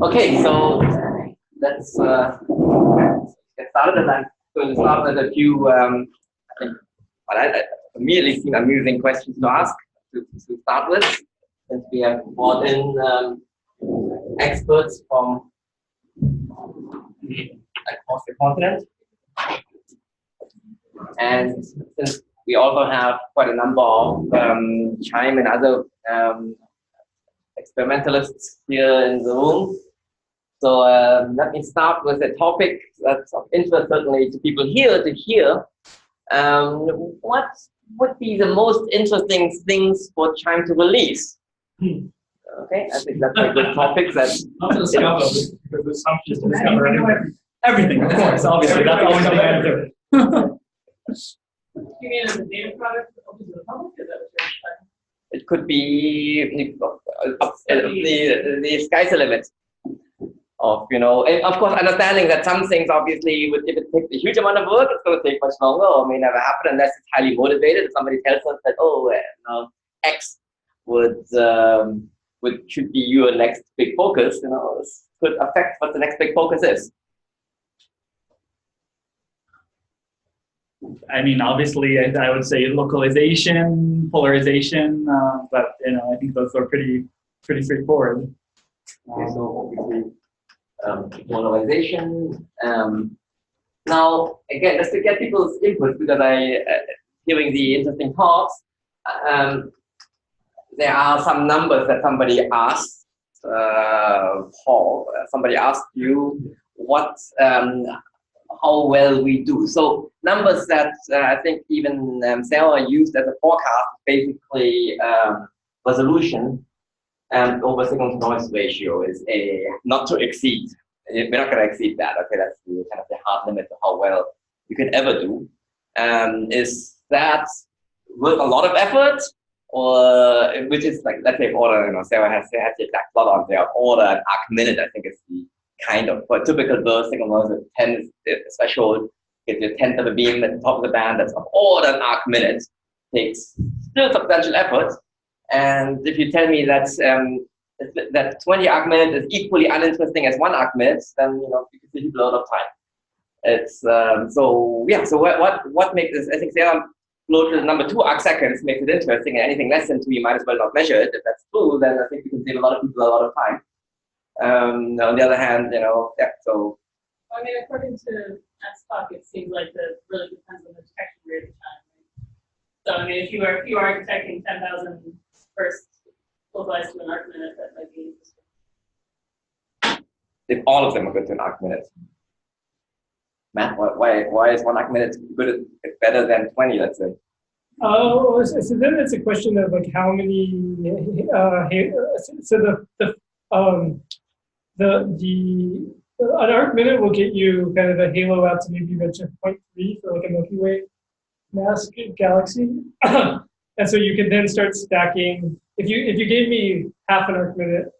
Okay, so let's get started. And I'm going to start with a few, I think, what I immediately seem amusing questions to ask to start with, since we have brought in experts from across the continent. And since we also have quite a number of CHIME and other experimentalists here in the room. So let me start with a topic that's of interest certainly to people here to hear. What would be the most interesting things for CHIME to release? Okay, I think that's a good topic. That's not to discover, because the assumption is to discover everything, of course, obviously, that's always the answer. You mean as a data product open to the public? Is that what you're saying? It could be the sky's the limit. Of, you know, and of course, understanding that some things, obviously, if it takes a huge amount of work, it's going to take much longer or may never happen unless it's highly motivated. If somebody tells us that, oh, X should be your next big focus, you know, this could affect what the next big focus is. I mean, obviously, I would say localization, polarization, but you know, I think those are pretty straightforward. Okay, so obviously, polarization. Now, again, just to get people's input, because hearing the interesting talks, there are some numbers that somebody asked, Paul. Somebody asked you what. How well we do. So numbers that I think even Sarah used as a forecast, basically resolution over signal to noise ratio is a not to exceed. We're not going to exceed that. Okay, that's the kind of the hard limit of how well you can ever do. Is that worth a lot of effort, or which is like, let's say order, you know, Sarah has the exact plot on there. Order an arc minute, I think is the kind of, for a typical burst signal noise of 10 is the threshold, get your 10th of a beam at the top of the band, that's of order an arc minute, takes still substantial effort. And if you tell me that that 20 arc minute is equally uninteresting as 1 arc minute, then you know you can save a lot of time. It's so yeah. So what makes this? I think Sarah floated the number 2 arc seconds makes it interesting, and anything less than 2 you might as well not measure it. If that's true, then I think you can save a lot of people a lot of time. On the other hand, you know, yeah, so. I mean, according to Matt's talk, it seems like that really depends on the detection rate of time. Right? So, I mean, if you are detecting 10,000 first localized to an arc minute, that might be interesting. If all of them are good to an arc minute. Matt, why is 1 arc minute good, better than 20, let's say? Oh, so then it's a question of like how many, an arc minute will get you kind of a halo out to maybe reach a 0.3 for like a Milky Way mass galaxy. And so you can then start stacking. If you gave me half an arc minute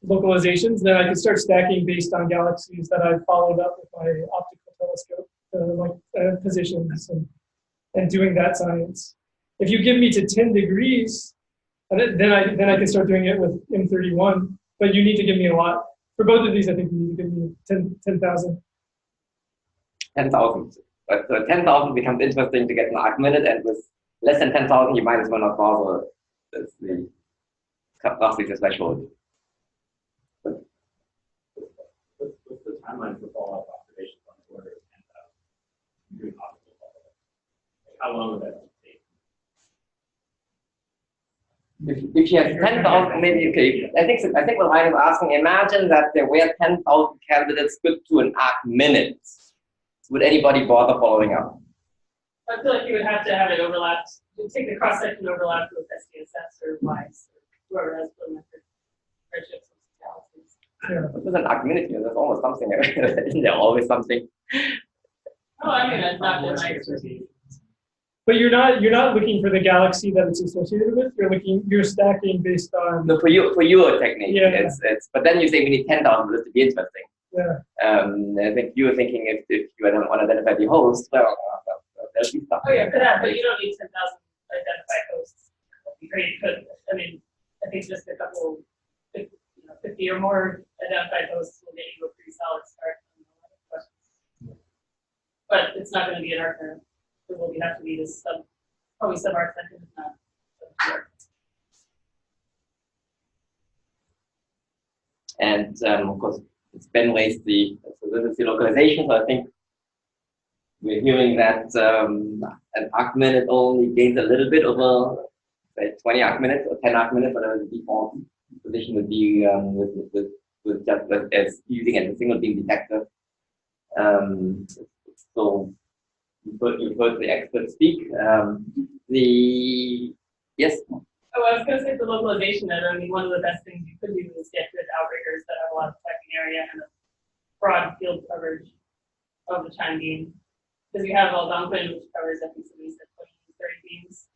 localizations, then I could start stacking based on galaxies that I've followed up with my optical telescope, positions and doing that science. If you give me to 10 degrees, then I can start doing it with M31. But you need to give me a lot. For both of these, I think you need to give me 10,000. 10,000. But 10,000 becomes interesting to get an arc minute, and with less than 10,000, you might as well not bother. That's the roughly the threshold. What's the timeline for follow-up observations on the order of 10,000? Doing optical follow-up. How long would that take? If you have 10,000, maybe okay. I think what Ryan is asking. Imagine that there were 10,000 candidates good to an arc minute. Would anybody bother following up? I feel like you would have to have it overlapped. You take the cross-section overlap with SDSS or WISE or whoever has photometric redshifts and galaxies. Yeah. But there's an arc minute here. There's almost something. Isn't there always something? Oh, I mean, that's not been my expertise. But you're not looking for the galaxy that it's associated with. You're stacking based on. No, for your technique. Yeah. It's but then you say we need 10,000 for this to be interesting. Yeah. I think you were thinking if you don't want to identify the host, well, there's some stuff. Oh yeah, for that, but you don't need 10,000 identified hosts. Or you could. I mean, I think just a couple. 50 or more identified hosts will get you a pretty solid start on a lot of questions. But it's not going to be an arc nerve. It will have to be this probably sub-arc second, if not sub-arc. And of course, it's Ben raised the localization. So I think we're hearing that an arc minute only gains a little bit over, say, 20 arc minutes or 10 arc minutes, whatever the default position would be with just as using as a single beam detector. So you've heard the expert speak. Yes. Oh, I was going to say for localization, I mean, one of the best things you could do is get good outriggers that have a lot of tracking area and a broad field coverage of the chime beam. Because you have Algonquin, which covers, I think somebody said 20, 30 beams,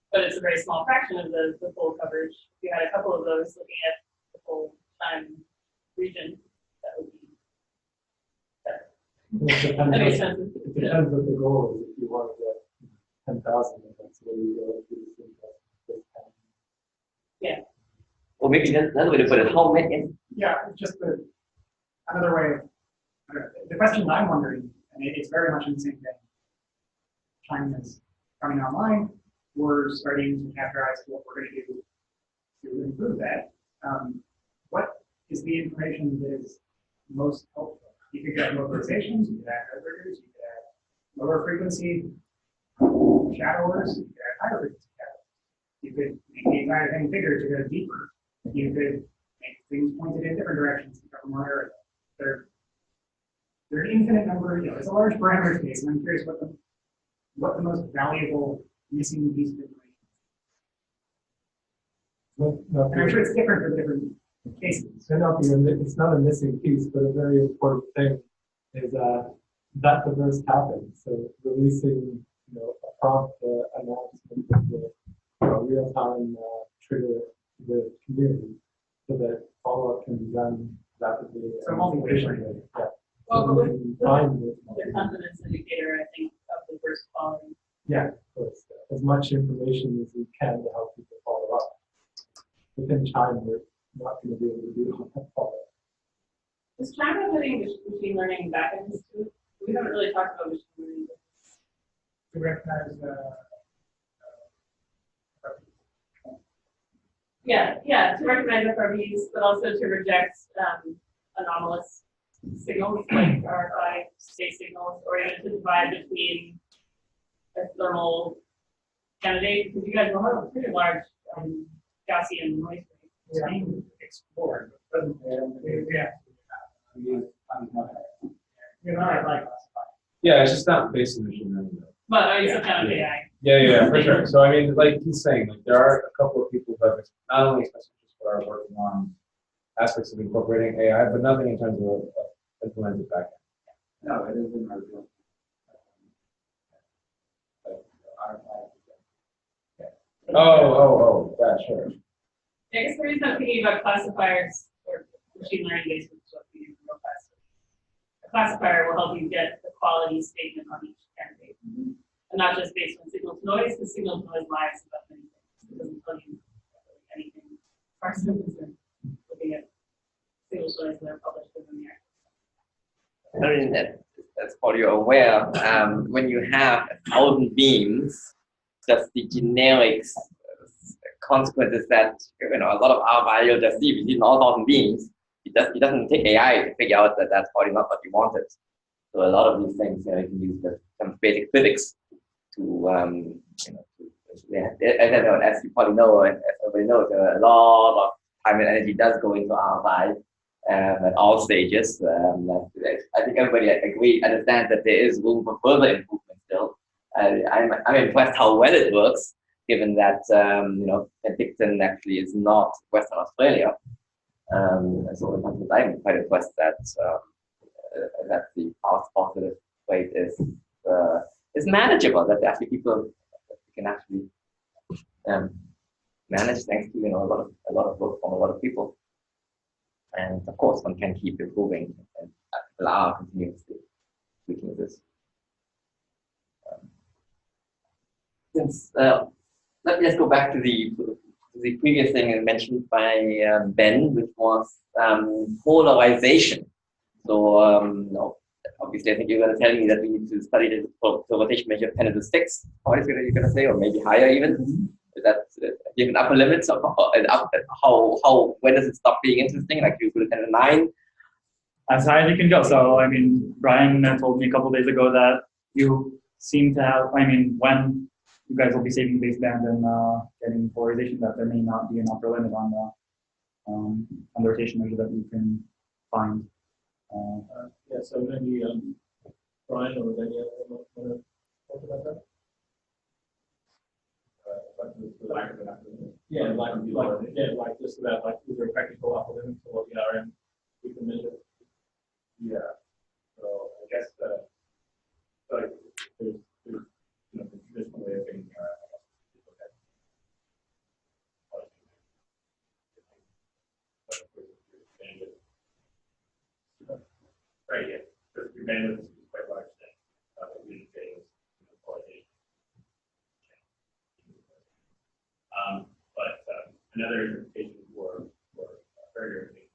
but it's a very small fraction of the full coverage. If you had a couple of those looking at the full chime region, that would be better. That makes sense. It depends what the goal is. If you want to get 10,000, that's where you go. Yeah. Or maybe another way to put it, how many? Yeah, just another way. The question I'm wondering, and it's very much in the same thing. China is coming online. We're starting to categorize what we're going to do to improve that. What is the information that is most helpful? You could get localizations, you could add outriggers, you could add lower frequency shadowers, you could add higher frequency shadowers. You could make the entire thing bigger to go deeper. You could make things pointed in different directions to cover more area. There are an infinite number, it's a large parameter space, and I'm curious what the most valuable missing piece of information. And I'm sure it's different for different cases. It's not a missing piece, but a very important thing is that the burst happens. So releasing, a prompt announcement of the real-time trigger to the community, so that follow-up can be done rapidly. So multi-patient. Yeah. Well, So with the confidence indicator, I think, of the burst quality. Yeah, of course. As much information as we can to help people follow up. Within time, we're not going to be able to do all that follow-up. Is China putting machine learning back into it? We haven't really talked about machine learning. To recognize to recognize FRBs, but also to reject anomalous signals like RFI state signals, or even to divide between a thermal candidate, because you guys will have a pretty large Gaussian noise rate. explored, but Yeah, it's just not based on machine learning. But it's a kind of AI. Yeah, for sure. So I mean, like he's saying, like there are a couple of people who have not only expressed interest but are working on aspects of incorporating AI, but nothing in terms of implemented back. No, it is in our field. Yeah, sure. I guess the reason I'm thinking about classifiers or machine learning based on what we do real fast. A classifier will help you get the quality statement on each candidate. And not just based on signal to noise, because signal to noise lies about many things. It doesn't tell you anything. Parsons and looking at signal to noise that are published within the article. I mean, that's probably you're aware, when you have 1,000 beams, just the generic consequences that, a lot of our value just see within all 1,000 beams, it doesn't take AI to figure out that that's probably not what you wanted. So a lot of these things, you can use some basic physics to, as you probably know, and as everybody knows, a lot of time and energy does go into RFI at all stages. I think everybody understands that there is room for further improvement still. I'm impressed how well it works, given that Penticton actually is not Western Australia. So I'm quite impressed that the false positive rate is manageable. That actually people can actually manage thanks to a lot of work from a lot of people. And of course, one can keep improving, and people are continuously tweaking this. Let me just go back to the the previous thing mentioned by Ben, which was polarization. So no, obviously, I think you're going to tell me that we need to study the rotation measure of 10 to the 6. How is it you're going to say, or maybe higher even? Is that you have an upper limit of how when does it stop being interesting? Like you put 10 to 9. As high as you can go. So I mean, Brian told me a couple of days ago that you seem to have. I mean, when you guys will be saving baseband and getting polarization, that there may not be an upper limit on the rotation measure that you can find. Yeah, so maybe Brian or Daniel want to talk about that? Yeah, like just about like is there a practical upper limit to what the RM we can measure? Yeah. So I guess like there's you know the traditional way of getting the RM. Right, yeah. Because your bandwidth is quite large then. We getting quality. But another interpretation for further is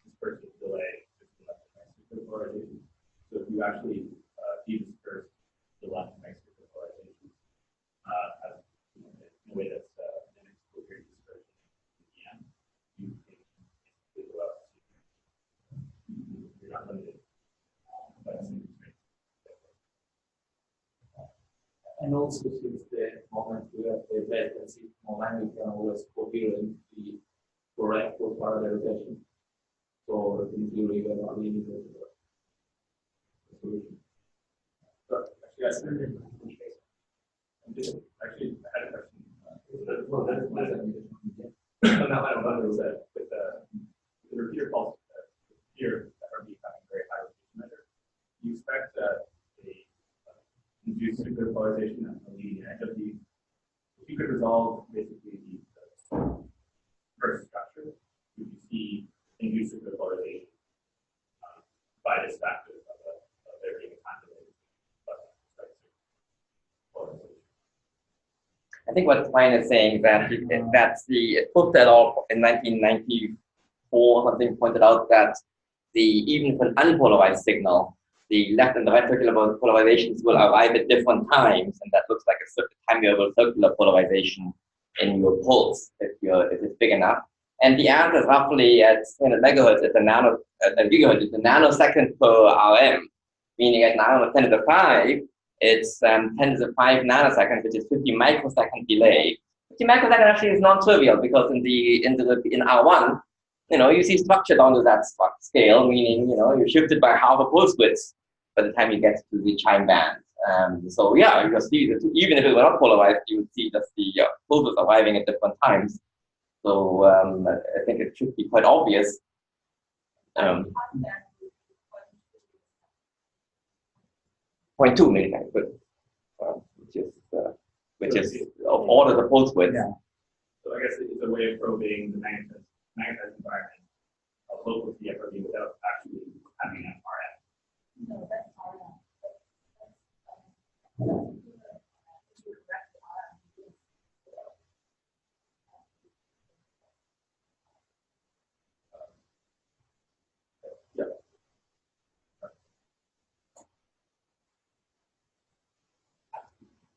dispersive delay polarization. So if you actually de-disperse the left and right polarization in a way that's mimics coherent dispersion in the end, you can go up. You're not limited by the same constraints. And also, since the moment we have the latency moment, we can always coherent the correct for parallelization. So in theory, we are not really the solution. But actually, I said actually I had a question. Well, that is my No, I don't know. Is that with the repeater pulse here FRB having very high rotation measure, you expect that the induced circular polarization at the leading edge of the, if you could resolve basically the first structure, would you see induced circular polarization by this factor of there being a contaminated polarization? I think what Brian is saying that that's the Fuchs et al. In 1994 something pointed out that even for an unpolarized signal, the left and the right circular polarizations will arrive at different times, and that looks like a certain time variable circular polarization in your pulse if it's big enough. And the answer is roughly at 300 megahertz at the gigahertz, it's a nanosecond per RM, meaning at 9 or 10 to the 5, it's 10 to the 5 nanoseconds, which is 50 microsecond delay. 50 microsecond actually is non-trivial because in R1, you see structure down to that scale, meaning you shifted by half a pulse width by the time you get to the chime band. So yeah, you see that even if it were not polarized, you would see that the pulses arriving at different times. So I think it should be quite obvious. 0.2 milliseconds, which is of order the pulse width. Yeah. So I guess it's a way of probing the magnetized environment local to the FRB without actually having an RF. No, that's RM.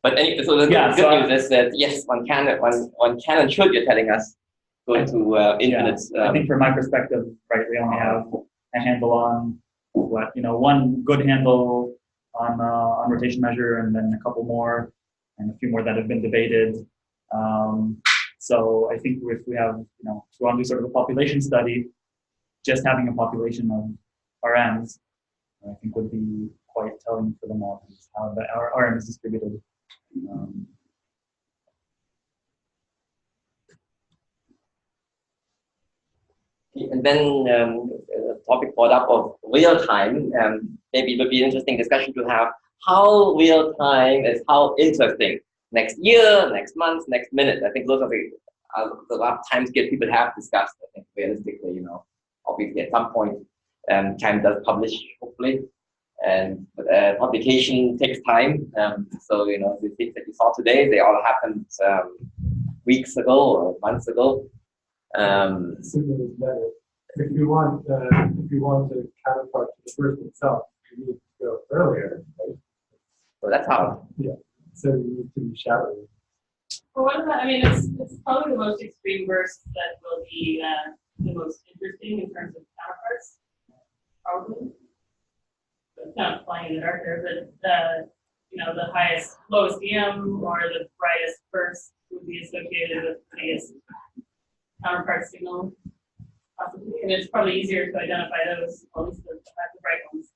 But so the good news is that yes, one can and should, you're telling us, go to infinite. I think from my perspective, right, we only have a handle on one good handle on rotation measure, and then a couple more, and a few more that have been debated. So I think if we have, if we want to do sort of a population study, just having a population of RMs, I think would be quite telling for them all, how our RM is distributed. And then a topic brought up of real time. Maybe it would be an interesting discussion to have how real time is how interesting. Next year, next month, next minute. I think those are the last time scale people have discussed. I think realistically, obviously at some point, time does publish, hopefully, and publication takes time. So the things that you saw today, they all happened weeks ago or months ago. Sooner is better. If you want to counterpart to the burst itself, you need to go earlier, right? So that's how. Yeah. So you need to be shadowing. Well, what about, I mean, it's probably the most extreme burst that will be the most interesting in terms of counterparts, probably. But it's kind of flying in the dark there, but the highest, lowest DM or the brightest burst would be associated with the biggest counterpart signal, possibly. And it's probably easier to identify those, at least the bright ones,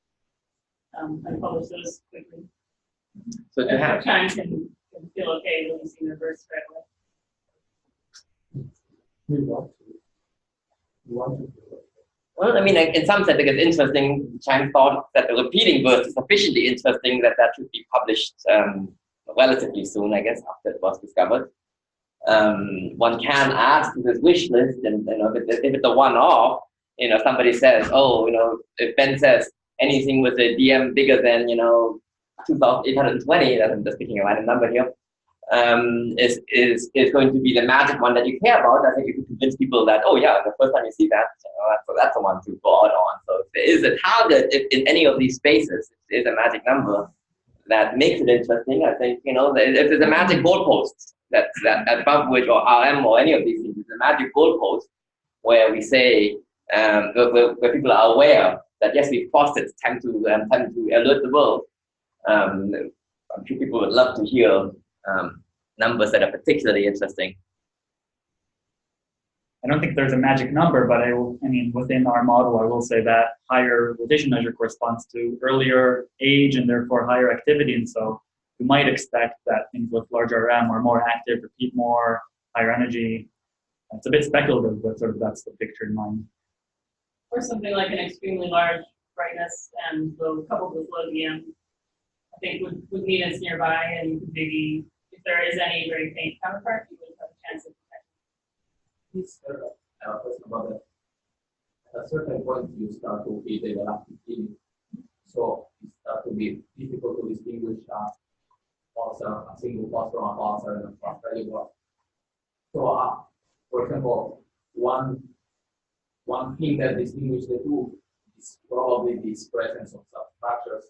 and publish those quickly. So to have Chime can feel okay releasing their burst right away. We want to. We want to do it. Well, I mean, in some sense, it's interesting. Chang thought that the repeating burst is sufficiently interesting that should be published relatively soon, I guess, after it was discovered. One can add to this wish list, and if it's a one-off, somebody says, oh, if Ben says anything with a DM bigger than 2,820, I'm just picking a random number here, is going to be the magic one that you care about. I think you can convince people that, oh yeah, the first time you see that, so that's the one to go out on. So if there is a target in any of these spaces, if there is a magic number that makes it interesting, I think, if there's a magic goalpost that above which, or RM or any of these things, is a magic goalpost where we say, where people are aware that yes, we've crossed it, it's time to alert the world. I'm sure people would love to hear numbers that are particularly interesting. I don't think there's a magic number, but within our model, I will say that higher rotation measure corresponds to earlier age and therefore higher activity. And so we might expect that things with larger RM are more active, repeat more, higher energy. It's a bit speculative, but sort of that's the picture in mind. Or something like an extremely large brightness and coupled with low DM, I think would mean it's nearby, and you could maybe, if there is any very faint counterpart, you would have a chance of detecting. Please, I have a question about that. At a certain point, you start to be the galactic field, so it starts to be difficult to distinguish a single pulse from a pulsar and a pulsar work. So, for example, one thing that distinguishes the two is probably this presence of substructures.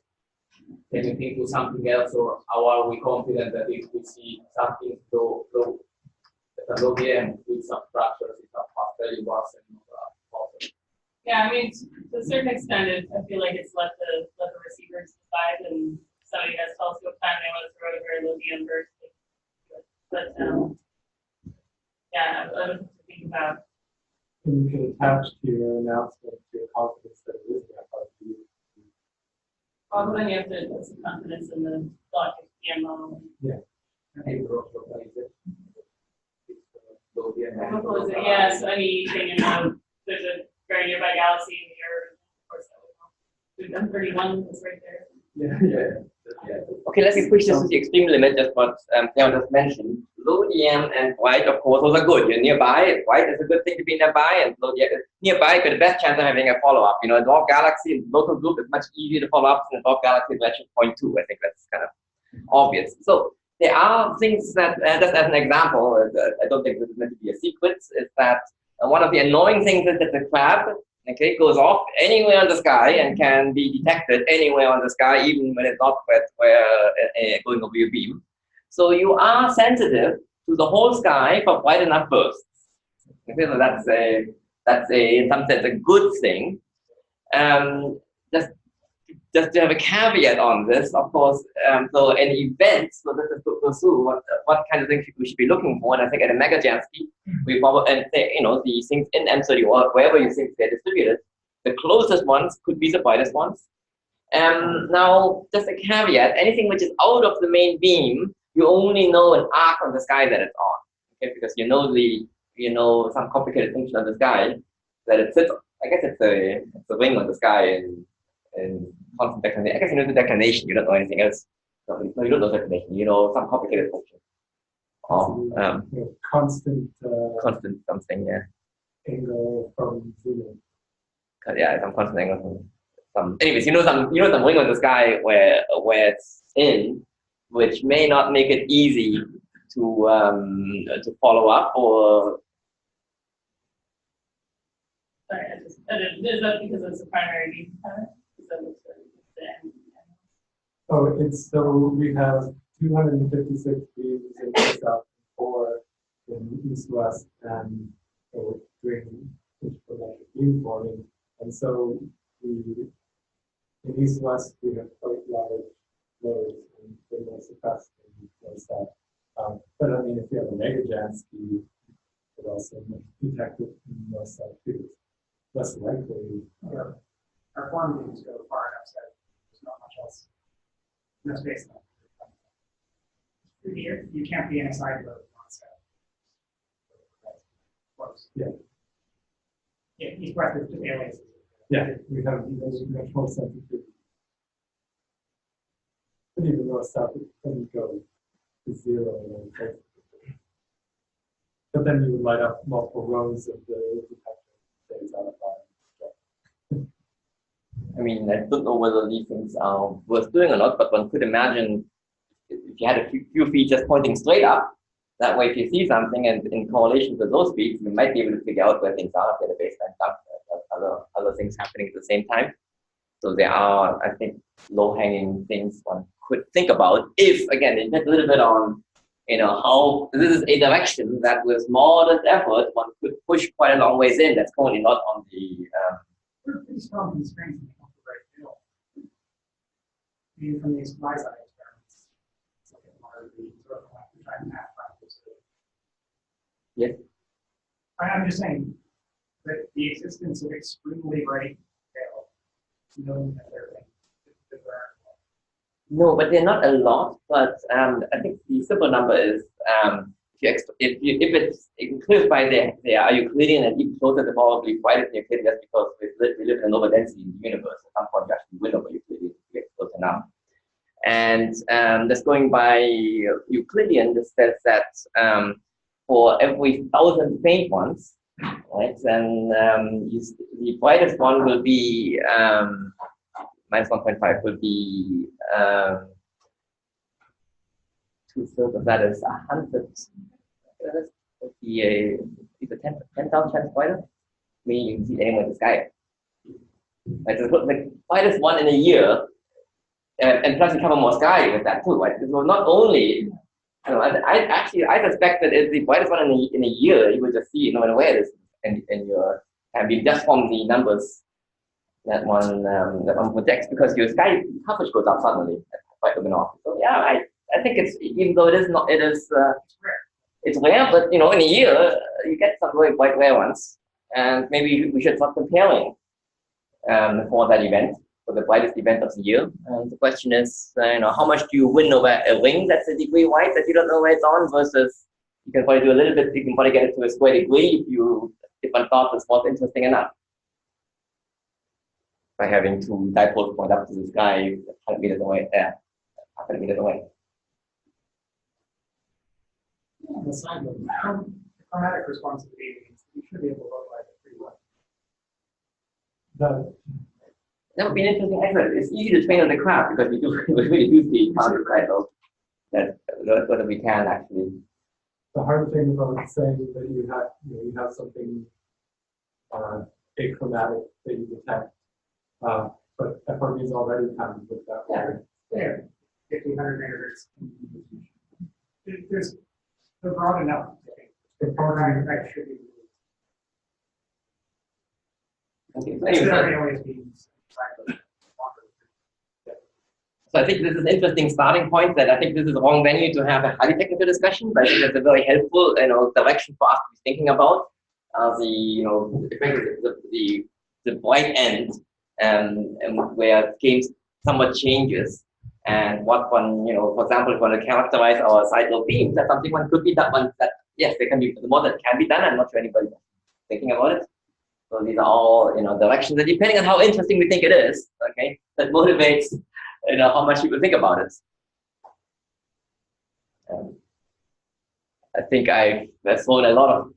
Can you think of something else, or how are we confident that if we see something low DM with substructures, it's a fairly worse and not a pulsar? Yeah, I mean, to a certain extent, I feel like it's let the receivers decide, and somebody has telescope time, they want to throw a very low DM burst. But yeah, I would think about. And you can attach to your announcement to your confidence that it is that part of you. Well, then you have to put some confidence in the logic DM model. Yeah. Yeah, so anything there's a very nearby galaxy in the Earth, of course, we've done 31, that's right there. Yeah. Okay, let's push this to the extreme limit, just what Leon just mentioned. Low DM and white, of course, those are good. You're nearby. White is a good thing to be nearby, and low DM, nearby, you got the best chance of having a follow-up. In dwarf galaxy, in local group, it's much easier to follow up than dwarf galaxy at 0.2. I think that's kind of obvious. So there are things that, just as an example, I don't think this is meant to be a secret, is that one of the annoying things is that the crab, goes off anywhere on the sky and can be detected anywhere on the sky, even when it's not going over your beam. So you are sensitive to the whole sky for quite enough bursts. Okay, so that's in some sense a good thing. Just to have a caveat on this, of course, so an event, so this is to pursue what kind of things we should be looking for. And I think at a Megajansky, we follow, and these things in M30 or wherever you think they're distributed, the closest ones could be the brightest ones. Now, just a caveat, anything which is out of the main beam, you only know an arc on the sky that it's on, okay, because you know some complicated function of the sky that it sits on. I guess it's a ring on the sky and constant declination. I guess you know the declination, you don't know anything else. No, you don't know declination, you know some complicated function. Constant something, yeah. Angle from zero. Yeah, some constant angle from anyways, you know some ring on the sky where it's in, which may not make it easy to follow up, or Sorry, is that because it's a primary beam pattern? Is that what's the end? So it's, so we have 256 beams in the south, 4 in east-west, and so we're doing intergalactic beam forming. And so in east-west, we have quite large loads, and they're more suppressed in the south. But I mean, if you have a mega Jansky, you could also detect it in the north-south too. Less likely. Our form beams go far enough south. There's not much else. No space left. You can't be in a side road on south. Close. Yeah. Yeah, east-west is just aliases. Yeah, we have those much more sensitivity. But even north-south, it doesn't go to 0. But then you would light up multiple rows of the detector stays out of line. I mean, I don't know whether these things are worth doing or not, but one could imagine if you had a few features pointing straight up, that way if you see something and in correlation with those feeds, you might be able to figure out where things are, if the baseline dump, other things happening at the same time. So there are, I think, low-hanging things one could think about if, again, it depends a little bit on, how this is a direction that with modest effort, one could push quite a long ways in. That's currently not on the... We're pretty strong constraints in the right field. Even from these SPI-side experiments, it's like more the sort of like trying to map practice. Yes. I'm just saying that the existence of extremely bright scale, knowing that they're No, but they're not a lot. But I think the simple number is if it's included by the are Euclidean and even closer to probably quite as Euclidean, just because we live in an over density in the universe. At some point, you actually win over Euclidean to get close enough. And just going by Euclidean, this says that for every 1,000 faint ones, right, then the brightest one will be minus 1.5 will be 2/3 of that is 100. Would be a 10,000 times brighter. Meaning you can see anyone in the sky. Right, so the brightest one in a year, and plus you cover more sky with that too, right? So not only, I suspect that it's the brightest one in a year, you will just see no matter where it is in your beam just from the numbers that one projects, because your sky coverage goes up suddenly quite luminosity. So yeah, I think it's, even though it's rare, but in a year you get some very quite rare ones, and maybe we should start comparing for that event, for the brightest event of the year. And the question is, how much do you win over a ring that's a degree wide that you don't know where it's on, versus you can probably do a little bit, you can probably get it to a square degree if one thought this was interesting enough. By having two dipoles point up to the sky 100 meters away, 100 meters away. on the side of the chromatic response to the means, you should be able to localize it pretty well. That would be an interesting exercise. It's easy to train on the craft because we really do see counter cycles that whether we can actually. The hard thing about saying that you have something achromatic that you detect, but FRB is already kind of with that. Yeah, 1500 megahertz. They're broad enough. The programming effect should be. Okay. So I think this is an interesting starting point. That I think this is the wrong venue to have a highly technical discussion, but I think that's a very helpful, direction for us to be thinking about the bright end, and where games somewhat changes, and what one, for example, if one to characterize our side lobe beams, that's something one could be done. That yes, there can be more that can be done. I'm not sure anybody's thinking about it. So these are all directions that, depending on how interesting we think it is, okay, that motivates how much people think about it. I think I've thrown a lot of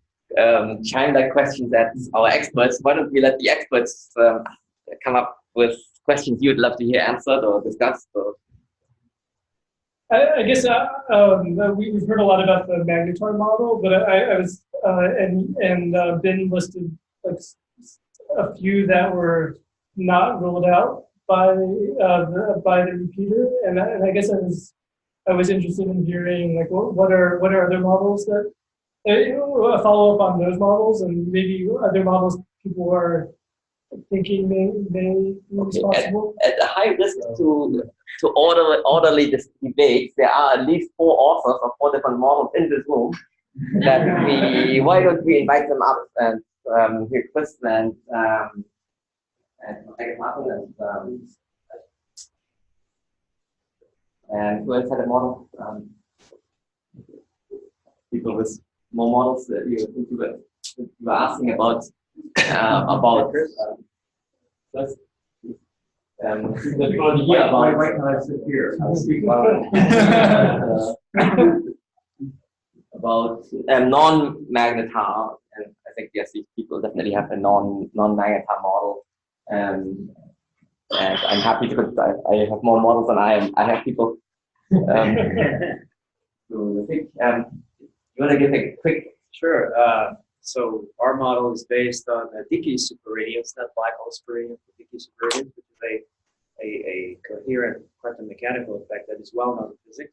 child-like questions at our experts. Why don't we let the experts come up with questions you'd love to hear answered or discussed? Or... I guess we've heard a lot about the magnetar model, but I was Ben listed like a few that were not ruled out by the repeater, and I guess I was interested in hearing like what are other models that a follow up on those models, and maybe other models people are thinking may be possible. At a high risk to orderly this debate, there are at least 4 authors of 4 different models in this room. That why don't we invite them up and hear Chris and Martin and who else had a model? People with more models that you were asking about First, why can't I sit here? I'll speak about non-magnetar, and I think yes, these people definitely have a non-magnetar model, and I'm happy to. I have more models than I am. I have people. So I think you want to give a quick. Sure. So our model is based on Dicke superradiance, not black hole superradiance, but Dicke superradiance, which is a coherent quantum mechanical effect that is well known in physics.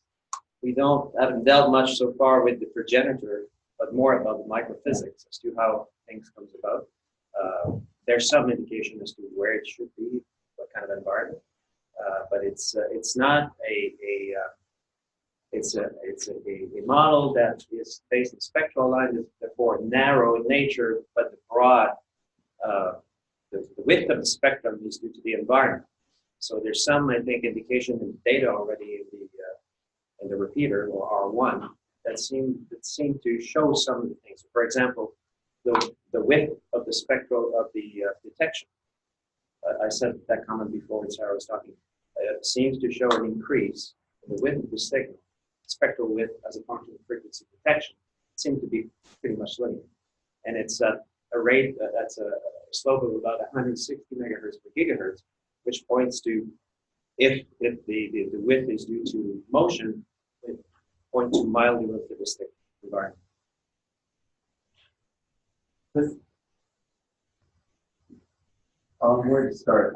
We haven't dealt much so far with the progenitor, but more about the microphysics as to how things comes about. There's some indication as to where it should be, what kind of environment, but it's not it's a model that is based on spectral lines, therefore narrow in nature, but the broad, the width of the spectrum is due to the environment. So there's some, I think, indication in data already in the repeater or R1 that seem to show some of the things. For example, the width of the spectral of the detection. I said that comment before when Sarah was talking. It seems to show an increase in the width of the signal. Spectral width as a function of frequency detection seem to be pretty much linear. And it's at a rate that's a slope of about 160 megahertz per gigahertz, which points to if the width is due to motion, it points to mildly relativistic environment. Where to start?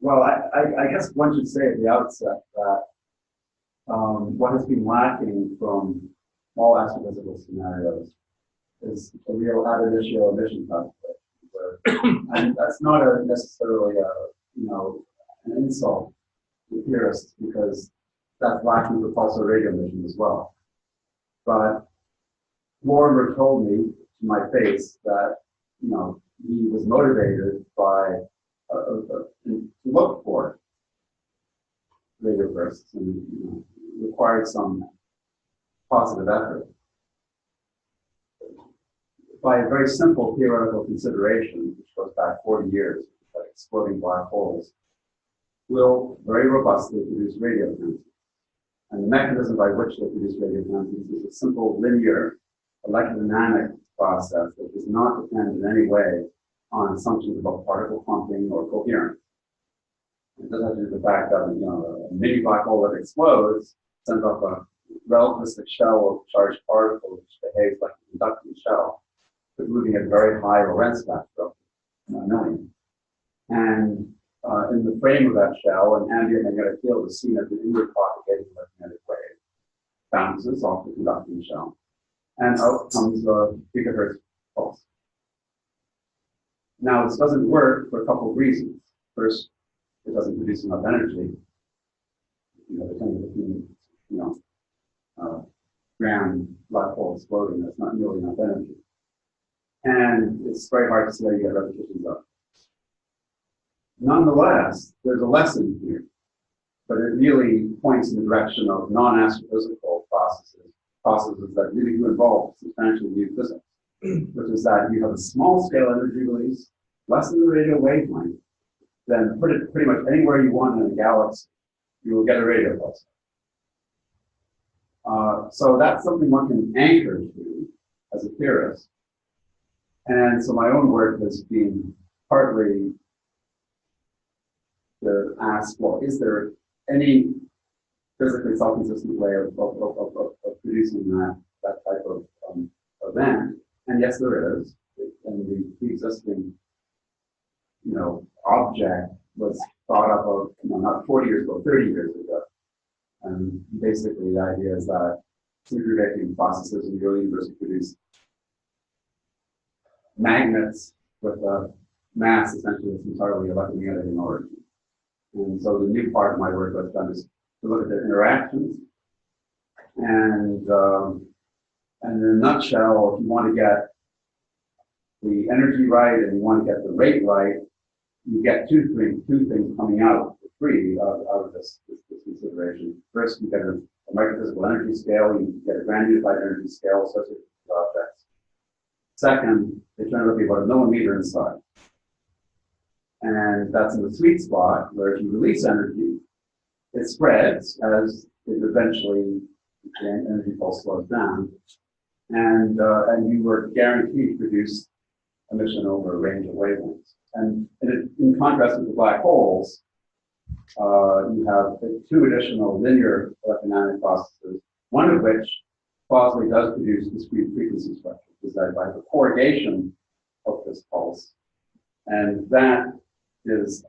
Well, I guess one should say at the outset that what has been lacking from all astrophysical scenarios is a real ad initio emission calculation, and that's not necessarily an insult to theorists because that's lacking for pulsar radio emission as well. But Lorimer told me to my face that he was motivated by to look for radio bursts and required some positive effort. By a very simple theoretical consideration, which goes back 40 years, like exploding black holes, will very robustly produce radio transients. And the mechanism by which they produce radio transients is a simple linear electrodynamic process that does not depend in any way on assumptions about particle clumping or coherence. It doesn't have to do with the fact that a mini black hole that explodes sends off a relativistic shell of charged particles which behaves like a conducting shell, but moving at very high Lorentz factor, up to 1 million. And in the frame of that shell, an ambient magnetic field is seen as an inward propagating electromagnetic wave, bounces off the conducting shell, and out comes a gigahertz pulse. Now, this doesn't work for a couple of reasons. First, it doesn't produce enough energy. The 10 to 15, gram black hole exploding, that's not nearly enough energy. And it's very hard to see how you get repetitions up. Nonetheless, there's a lesson here, but it really points in the direction of non-astrophysical processes that really do involve substantially new physics, which is that you have a small scale energy release, less than the radio wavelength, then put it pretty much anywhere you want in a galaxy, you will get a radio pulse. So that's something one can anchor to as a theorist. And so my own work has been partly to ask, well, is there any physically self-consistent way of producing that type of event? And yes, there is. And the existing, object was thought of, not 40 years ago, 30 years ago. And basically, the idea is that superconducting processes in the early universe produce magnets with a mass essentially that's entirely electromagnetic in origin. And so the new part of my work was done is to look at the interactions. And in a nutshell, if you want to get the energy right and you want to get the rate right, you get two things coming out for free out of this consideration. First, you get a microphysical energy scale, you get a grand unified energy scale associated with the objects. Second, they turn out to be about a millimeter inside. And that's in the sweet spot where if you release energy, it spreads as it eventually, the energy pulse slows down. And you were guaranteed to produce emission over a range of wavelengths. And in contrast with the black holes, you have two additional linear electromagnetic processes, one of which plausibly does produce discrete frequency structures, designed by the corrugation of this pulse. And that is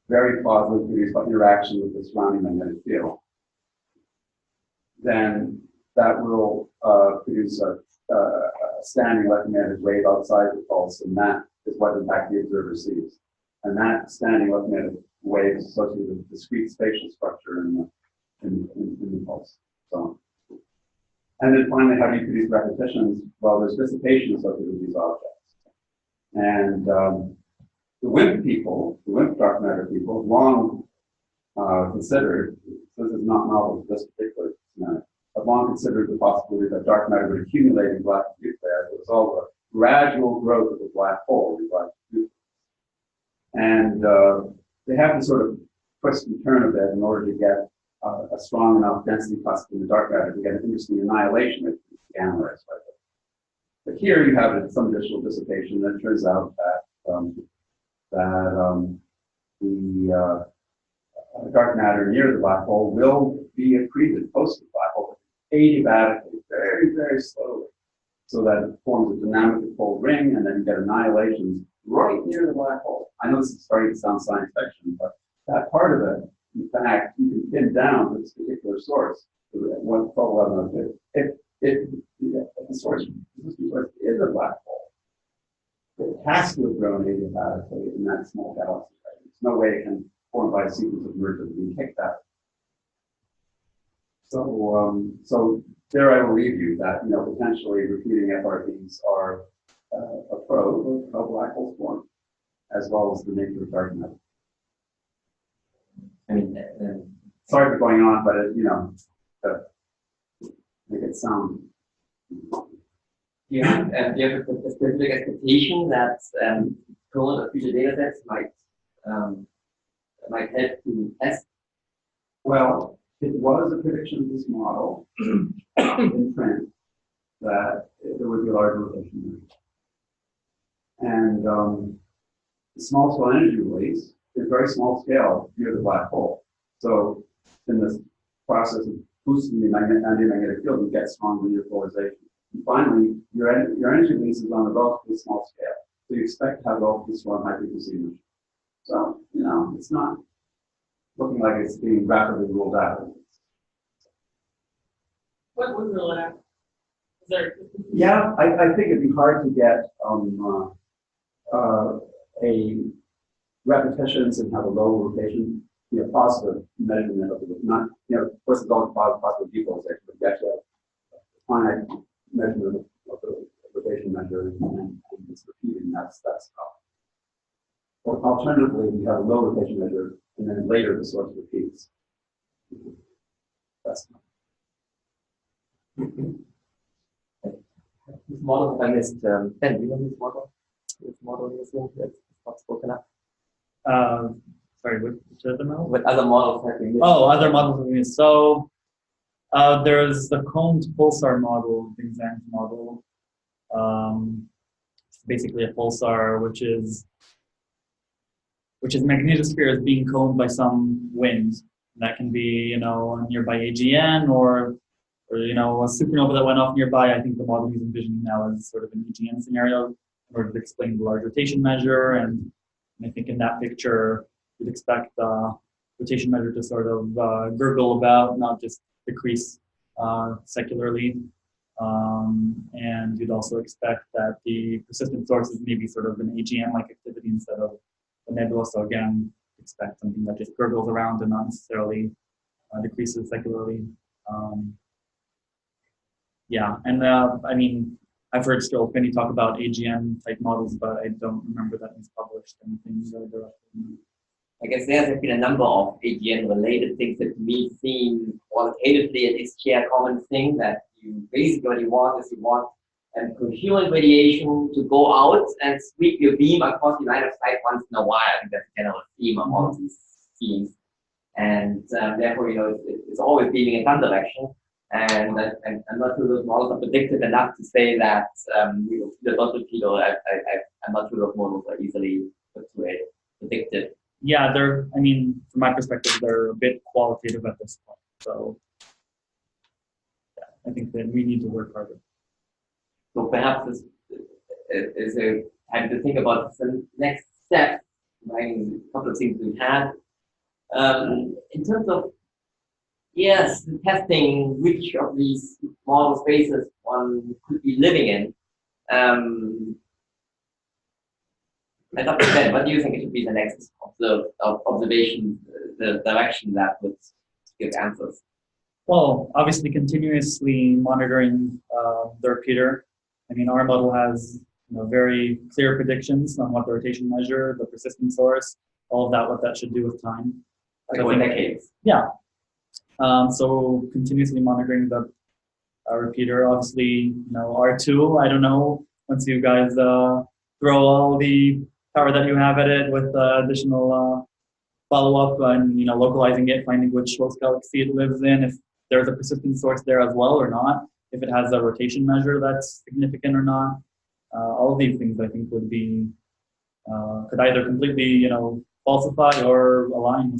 very plausibly produced by interaction with the surrounding magnetic field. Then that will produce a standing electromagnetic wave outside the pulse, and that is what in fact the observer sees. And that standing electromagnetic wave is associated with discrete spatial structure in the pulse. So, and then finally, how do you produce repetitions? Well, there's dissipation associated with these objects. And the WIMP dark matter people, long considered, this is not novel to this particular scenario, have long considered the possibility that dark matter would accumulate in black nuclei as a result of gradual growth of a black hole in black nuclei. And they have to sort of twist and turn a bit in order to get a strong enough density cluster in the dark matter to get an interesting annihilation of gamma rays. But here you have some additional dissipation, and it turns out that the dark matter near the black hole will be accreted close to the black hole adiabatically, very, very slowly, so that it forms a dynamically cold ring, and then you get annihilations right near the black hole. I know this is starting to sound science fiction, but that part of it, in fact, you can pin down to this particular source, 121102. If the source is a black hole, it has to have grown adiabatically in that small galaxy. Right? There's no way it can form by a sequence of mergers being kicked out. So there I will leave you that potentially repeating FRBs are a probe of how black holes form, as well as the nature of dark matter. I mean, sorry for going on, but to make it sound. Do you have a specific expectation that current or future data sets might help to test? Well, it was a prediction of this model in print that there would be a large rotation there. And the small scale energy release is very small scale near the black hole. So in this process of boosting the anti-magnetic field, you get strong linear polarization. And finally, your energy release is on a relatively small scale. So you expect to have relatively strong high frequency emission. So, it's not looking like it's being rapidly ruled out. What would rule it out? Is there? Yeah, I think it'd be hard to get a repetitions and have a low rotation, positive measurement of the not, of course it's all positive depolarization, but you actually have a finite measurement of the rotation measure and it's repeating. That's tough. Or alternatively, you have a low rotation measure and then later the source repeats. That's tough. This model, I missed. Ben, do you know this model? This model is that's not spoken up. Sorry, which other model? What other models have been missed? Oh, other models have been missed. So there's the combed pulsar model, the Xanth model. It's basically a pulsar, which is which is magnetosphere is being coned by some wind. That can be, a nearby AGN or a supernova that went off nearby. I think the model he's envisioning now is sort of an AGN scenario in order to explain the large rotation measure. And I think in that picture, you'd expect the rotation measure to sort of gurgle about, not just decrease secularly. And you'd also expect that the persistent source is maybe sort of an AGN-like activity instead of a nebula. So again, expect something that just gurgles around and not necessarily decreases secularly. Yeah, and I mean, I've heard Stroll Finney talk about AGN type models, but I don't remember that he's published anything directly. I guess there have been a number of AGN related things that we seem qualitatively, and it's a common thing that you basically what you want is you want coherent radiation to go out and sweep your beam across the line of sight once in a while. I think that's the general theme of all of these schemes. And therefore, it's always beaming in some direction. And I'm not sure those models are predictive enough to say that the not repeat, or I'm not sure those models are easily predicted. Yeah, I mean, from my perspective, they're a bit qualitative at this point. So yeah, I think that we need to work harder. So perhaps this is a time to think about the next step. A couple of things we've had. In terms of, yes, testing which of these model spaces one could be living in. I'd love to Ben, what do you think it should be the next observation, the direction that would give answers? Well, obviously continuously monitoring the repeater. I mean, our model has very clear predictions on what the rotation measure, the persistent source, all of that, what that should do with time. Like for decades. Yeah. So continuously monitoring the repeater. Obviously, R2, I don't know, once you guys throw all the power that you have at it with additional follow-up and localizing it, finding which host galaxy it lives in, if there's a persistent source there as well or not, if it has a rotation measure that's significant or not. All of these things I think would be could either completely falsify or align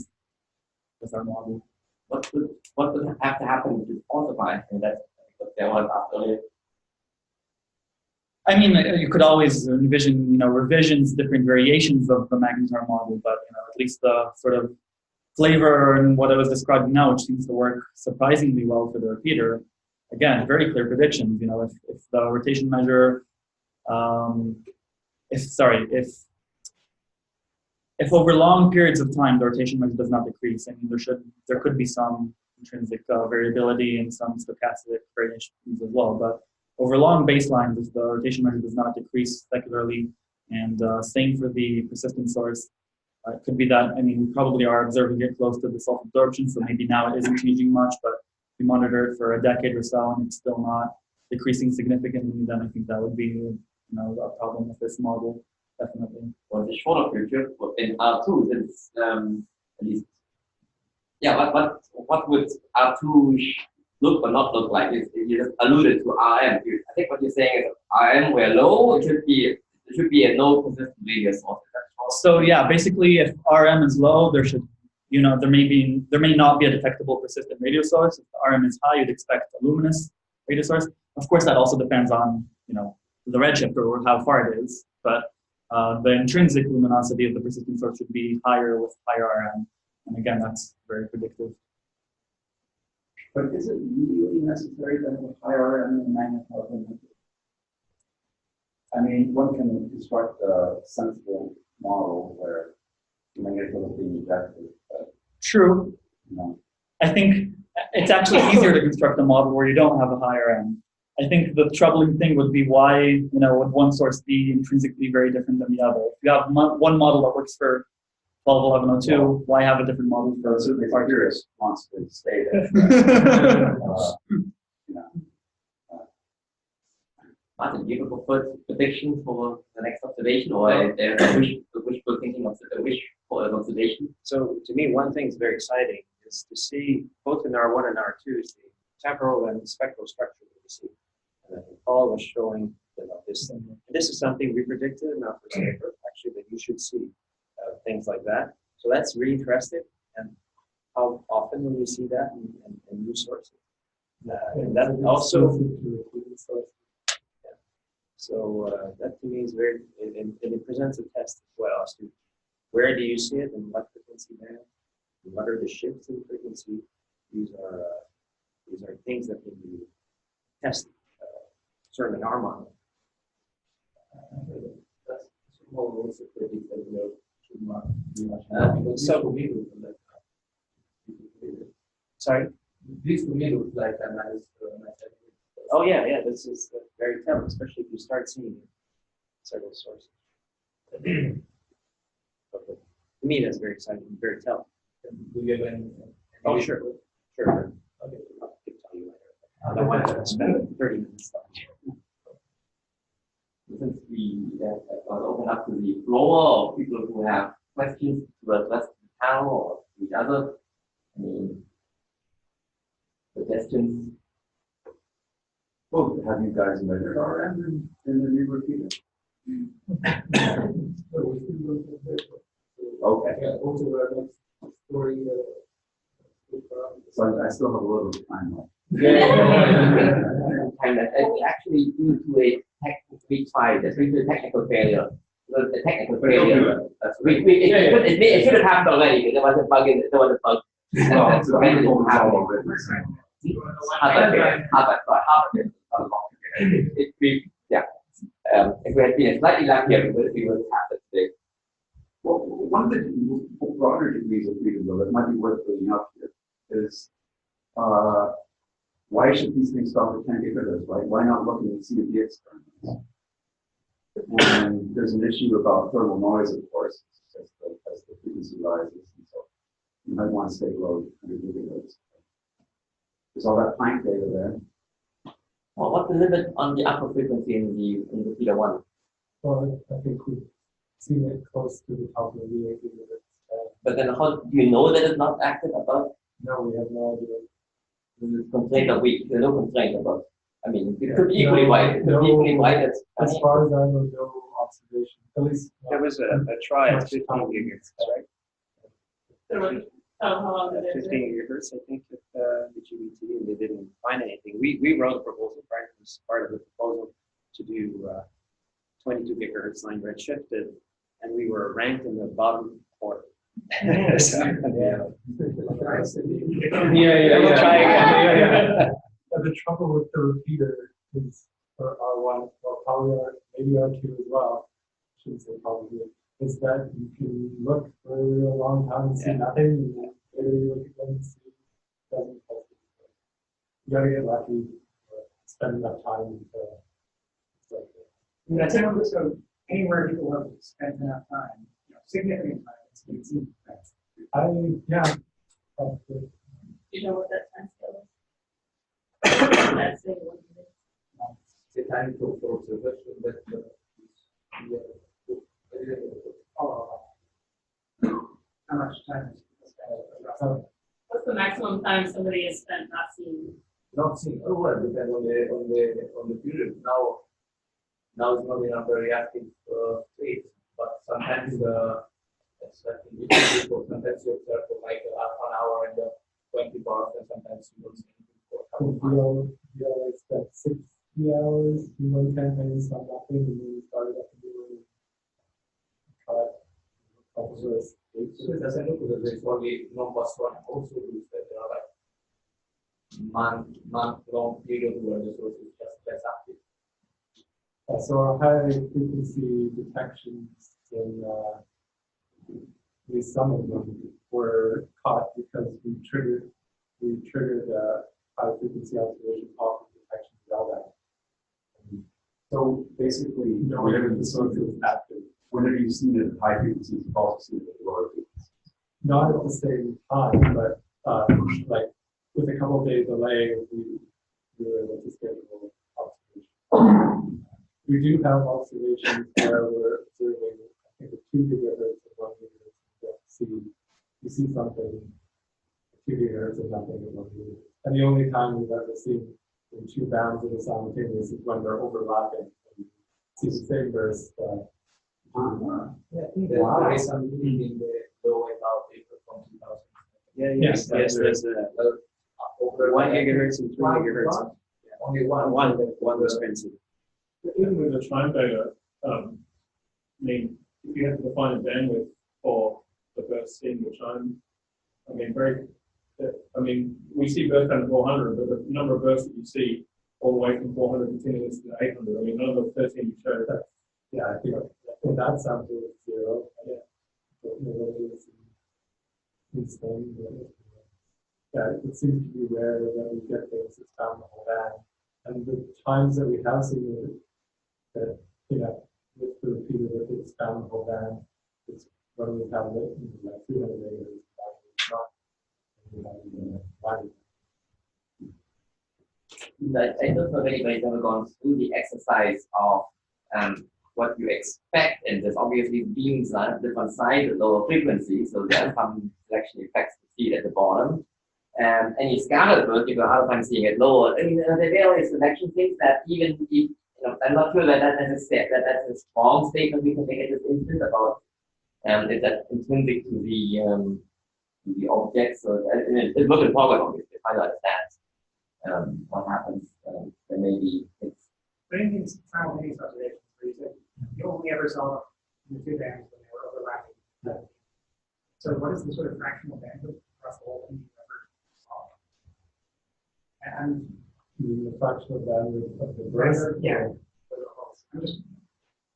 with our model. What would have to happen to falsify? And that's what they want earlier. I mean, you could always envision, revisions, different variations of the magnetar model, but at least the sort of flavor and what I was describing now, which seems to work surprisingly well for the repeater. Again, very clear predictions. If the rotation measure, if over long periods of time the rotation measure does not decrease, I mean, there could be some intrinsic variability and some stochastic variations as well, but over long baselines, if the rotation measure does not decrease secularly, and same for the persistent source, it could be that, I mean, we probably are observing it close to the self-absorption, so maybe now it isn't changing much, but if we monitor it for a decade or so and it's still not decreasing significantly, then I think that would be, a problem with this model, definitely. For the shorter future, in R2, since at least, yeah, what would R2 look or not look like? You just alluded to RM. I think what you're saying is RM where low, it should be a no persistent radius source. So yeah, basically, if RM is low, there should, there may not be a detectable persistent radio source. If the RM is high, you'd expect a luminous radio source. Of course, that also depends on the redshift or how far it is. But the intrinsic luminosity of the persistent source should be higher with higher RM, and again, that's very predictive. But is it really necessary to have a higher RM in magnetosm? I mean, one can construct a sensible model where magnetosm is being ejected. True. I think it's actually easier to construct a model where you don't have a higher M. I think the troubling thing would be why, would one source be intrinsically very different than the other? If you have one model that works for 121102, why have a different model for certainly curious wants to stay there. Martin, do you have a prediction for the next observation, or wishful thinking of the wish for an observation? So to me, one thing is very exciting is to see both in R1 and R2 the temporal and spectral structure that we see. And Paul was showing this thing. And this is something we predicted, not for safer, actually, that you should see things like that. So that's really interesting. And how often will we see that in news sources? And that also, so that to me is very, and it presents a test as well as to where do you see it and what frequency band, and what are the shifts in frequency. These are things that can be tested, certainly our model. That's more also predicted Sorry? This to me looks like a nice. Oh yeah, yeah. This is very telling, especially if you start seeing several sources. Okay. To me, that's very exciting, very telling. Do you have any? Oh sure, sure. Okay, I'll tell you later. I don't want to spend 30 minutes talking. Since we open up to the floor of people who have questions to address the panel or the other, any suggestions? Well, have you guys measured our end in the new repeater? Okay. Yeah, also our next story. So I still have a little time left. And it's actually due to a technical failure. The technical failure. It should have happened already. There was a bug in it. There was a bug. If we had been slightly luckier, we would have happened today. Well, one of the broader degrees of freedom, though, that might be worth bringing up here is why should these things stop at 10 gigahertz, right? Why not look at the CFD experiments? And there's an issue about thermal noise, of course, as the frequency rises. And so you might want to stay below 100 gigahertz. There's all that Planck data there. Well, what's the limit on the upper frequency in the theta 1? Well, I think we've seen it close to the top of the 8 gigahertz. But then how do you know that it's not active above? No, we have no idea. There's no complaint about. I mean, it could be equally wide. It could be equally wide. As far as I know, no observation. At least There was a try at 15 gigahertz, right? So how long did it 15 take? gigahertz, I think, at the GBT, and they didn't find anything. We wrote a proposal, Frank was part of the proposal to do 22 gigahertz line redshifted, and we were ranked in the bottom quarter. We'll try again. The trouble with the repeater is for R1, well, probably maybe R2 as well. Shouldn't say probably. Is that you can look for a long time and see nothing, and later you look again and see doesn't help. You gotta get lucky, spend enough time to. I think so. Anywhere people have spent enough time, significant time, it's easy. Probably. Do you know what that time scale is? That's it. The time to observation that How much time is What's the maximum time somebody has spent not seeing? not seeing well depends on the period. Now it's not in a very active state, but sometimes sometimes you observe for like half an hour and 20 bars, and sometimes you don't see anything for half an hour. We all expect 60 hours, one campaign, some nothing, and then we started up and doing officers. It doesn't look because there's only non-plus one also is that there are like month-long period where the source is just less active. So our high frequency detections in at least some of them were caught because we triggered high frequency observation off of detection drawback. So basically, Whenever the source is active. whenever you see the high frequencies, you've also seen the lower frequencies. Not at the same time, but like with a couple of day delay, we were able to schedule observation. We do have observations where we're observing, I think, 2 gigahertz and 1 gigahertz. You see something, 2 gigahertz and nothing at 1 gigahertz. And the only time we've ever seen in 2 bands that are simultaneous is when they're overlapping. And you see the same burst Yeah, I think there is some meaning in the low and low paper from 2000. Yes, there's a 1 gigahertz and 3 gigahertz. Only One was expensive. Even with the time data, I mean, if you have to define a bandwidth for the burst in your time, I mean, we see burst time at 400, but the number of bursts that you see all the way from 400 continuous to 800, I mean, none of the 13 you showed that. Yeah, I think that sample is 0. Yeah. Yeah, it seems to be rare that we get things that span the whole band. And the times that we have seen it, that, with the repeater that it span the whole band, it's when we have like 300 megahertz, I don't know if anybody's ever gone through the exercise of what you expect, and there's obviously beams on different sides at lower frequency, so there are some selection effects to see at the bottom. Any scattered burst, you go out of time seeing it lower. I mean, there are various selection things that even if, I'm not sure that that's a strong statement we can make at this instant about is that intrinsic to the object. So it's work in progress, obviously, trying to understand what happens. There may be it's. But in these simultaneous observations, where you said you only ever saw the two bands when they were overlapping. Yeah. So what is the sort of fractional bandwidth across the whole thing you ever saw? And the fractional bandwidth of the burst. yeah. I'm just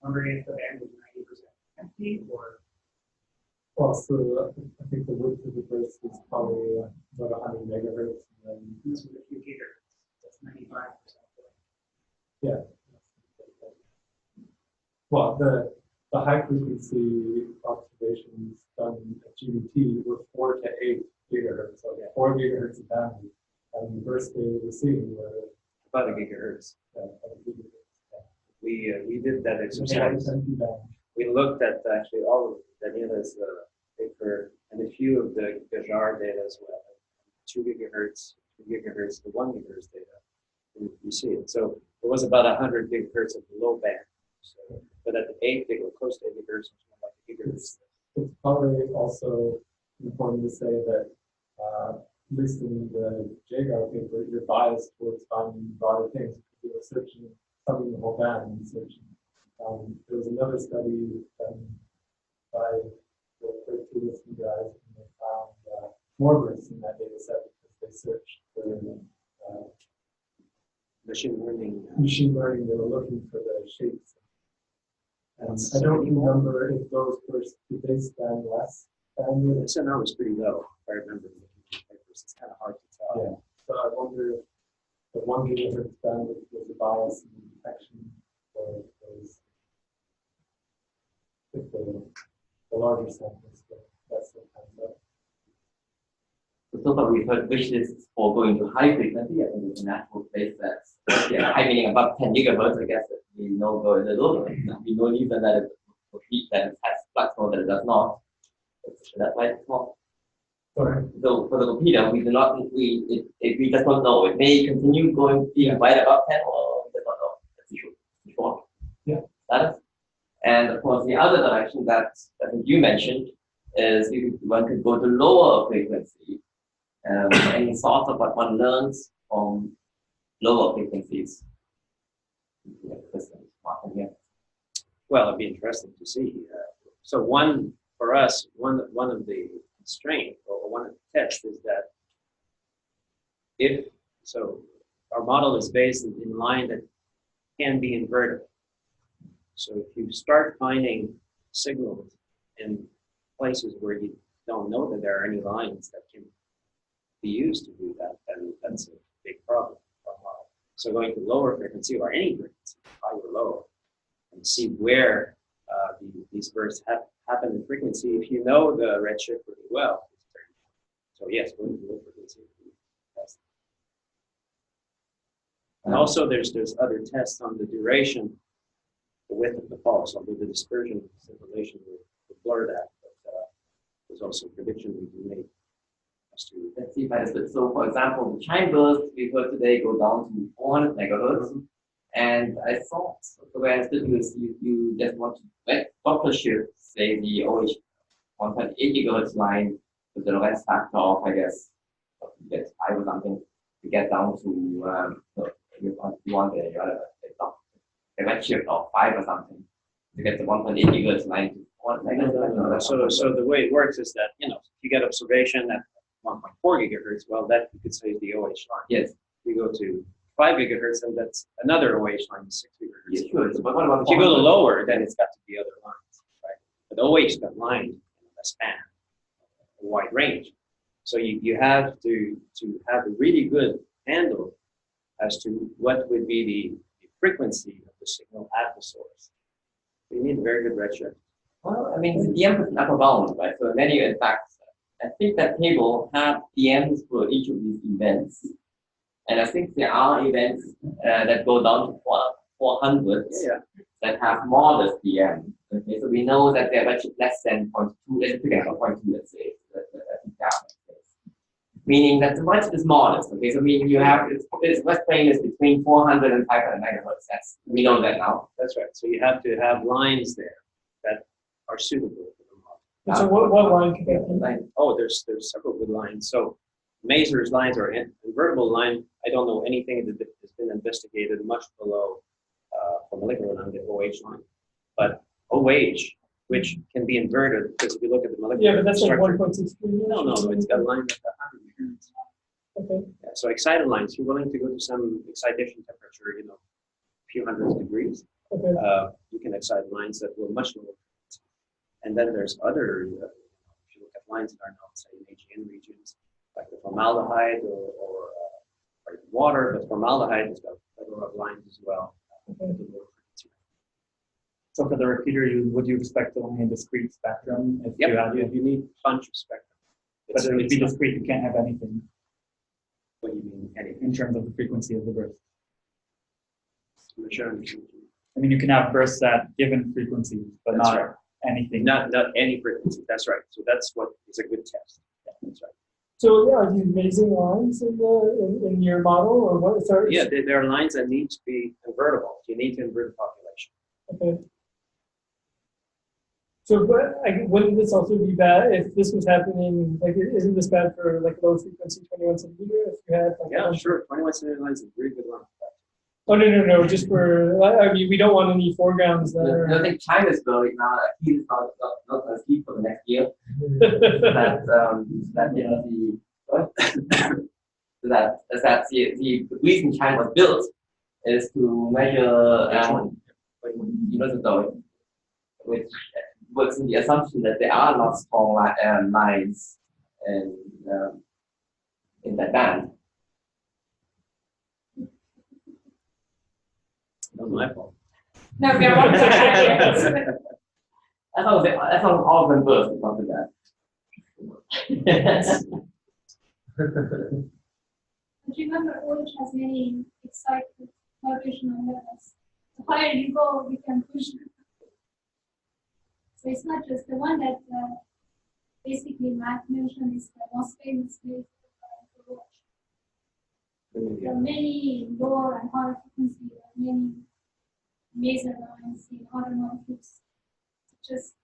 wondering if the band was 90% empty or. Well, so I think the width of the burst is probably about 100 megahertz. And then This was a few gigahertz. That's 95%. yeah. Well, the high frequency observations done at GBT were 4 to 8 gigahertz, so 4 gigahertz of bandwidth. And the burst they were seeing were About a gigahertz. We did that exercise. empty band. We looked at actually all of Daniela's paper and a few of the Gajar data as well. 2 gigahertz, 3 gigahertz to 1 gigahertz data. You see it. So it was about 100 gigahertz of the low band. So, but at the 8 gigahertz, close to 8 gigahertz, it was more like a gigahertz. It's probably also important to say that, at least in the JGAR paper, you're biased towards finding broader things. You were searching something the whole band and searching. There was another study done by the Hercules guys, and they found more bursts in that data set because they searched for Machine learning. machine learning. They were looking for the shapes. And I don't remember if those bursts, did they span less bandwidth? The SNR was pretty low, if I remember looking at the papers. It's kind of hard to tell. Yeah. So I wonder if the 1 gigahertz bandwidth was a bias in the detection, or if it was if the larger samples, that's sometimes up. So far we've heard wish lists for going to high frequency. I think it's a natural place that's high, meaning above 10 gigahertz. I guess that we know go a little. We know even that it repeat that it has flux mode that it does not. That's why it's small. Sorry. So for the repeater, we do not we just don't know. It may continue going being right above 10, or we just don't know. That's the short. Yeah. Status. And of course, the other direction that I think you mentioned is one could go to lower frequency. Any thoughts of what one learns from lower frequencies? Well, it'd be interesting to see. So one for us, one of the constraints or one of the tests is that our model is based in line that can be inverted. So if you start finding signals in places where you don't know that there are any lines that can be used to do that, then that's a big problem for our model. So going to lower frequency or any frequency, high or low, and see where these bursts happen in frequency. If you know the redshift really well, it's very important. So yes, going to low frequency. And also there's other tests on the duration, the width of the pulse, although the dispersion simulation will blur that, but there's also prediction we can make as to. Let's see if I understood. So for example, the chime bursts we heard today go down to 400 megahertz. And I thought the way I understood you is you just want to let Doppler shift, say the OH 1.8 gigahertz line with the Lorentz factor of, I guess, get 5 or something to get down to you want a redshift of 5 or something to get the 1.8 gigahertz line to 1. No. So the way it works is that, if you get observation at 1.4 gigahertz, well, that you could say is the OH line. Yes. We go to 5 gigahertz, and that's another OH line, 6 gigahertz. Yes, sure. But what about if you go to lower, then it's got to be other lines, right? But OH got lined in a span, a wide range. So you have to have a really good handle as to what would be the frequency of the signal at the source. You need a very good redshift. Well, I mean, the DM is an upper bound, right? So many, in fact, I think that table had DMs for each of these events. And I think there are events that go down to 400 that have modest DM. Okay, so we know that they're actually less than 0.2, let's pick out 0.2, let's say. Meaning that the budget is modest. Okay, so meaning you have it's West plane is between 400 and 500 megahertz. We know that now. That's right. So you have to have lines there that are suitable for the model. So what line could that be? Oh, there's several good lines. So Mazur's lines are invertible line. I don't know anything that has been investigated much below for molecular line, the OH line, but OH, which can be inverted, because if you look at the molecular but that's like structure, 1.63. no, it's got a line at 100 megahertz. Okay. Yeah, so excited lines, you're willing to go to some excitation temperature, a few hundreds of degrees. Okay. You can excite lines that will much lower. And then there's other, if you look at lines that are not, say, in AGN regions, like the formaldehyde or water, but formaldehyde has got a lot of lines as well. Okay. So for the repeater, would you expect only a discrete spectrum? If you had you need a bunch of spectrum. But it would be discrete, you can't have anything. What do you mean, anything? In terms of the frequency of the burst. I'm sure. I mean, you can have bursts at given frequencies, but That's not right. anything. Not any frequency. That's right. So that's what is a good test. Yeah, that's right. So are you raising lines in your model, or what? Sorry. Yeah, there are lines that need to be convertible. You need to invert the population. Okay. So wouldn't this also be bad if this was happening? Like, isn't this bad for like low frequency 21 centimeter? If you had like sure, 21 centimeter lines is a very good line. Oh no! Just for I mean, we don't want any foregrounds that are. I think China's building now. He's not going to speak for the next year. The reason China was built is to measure which works in the assumption that there are not strong lines in that band. That was my fault. No, there are I thought all of them burst because of that. But remember, OH has many excited vibrational levels. The higher you go, you can push. So it's not just the one that basically Matt mentioned is the most famous way to OH. There are many lower and higher frequency, many major lines in other molecules. Just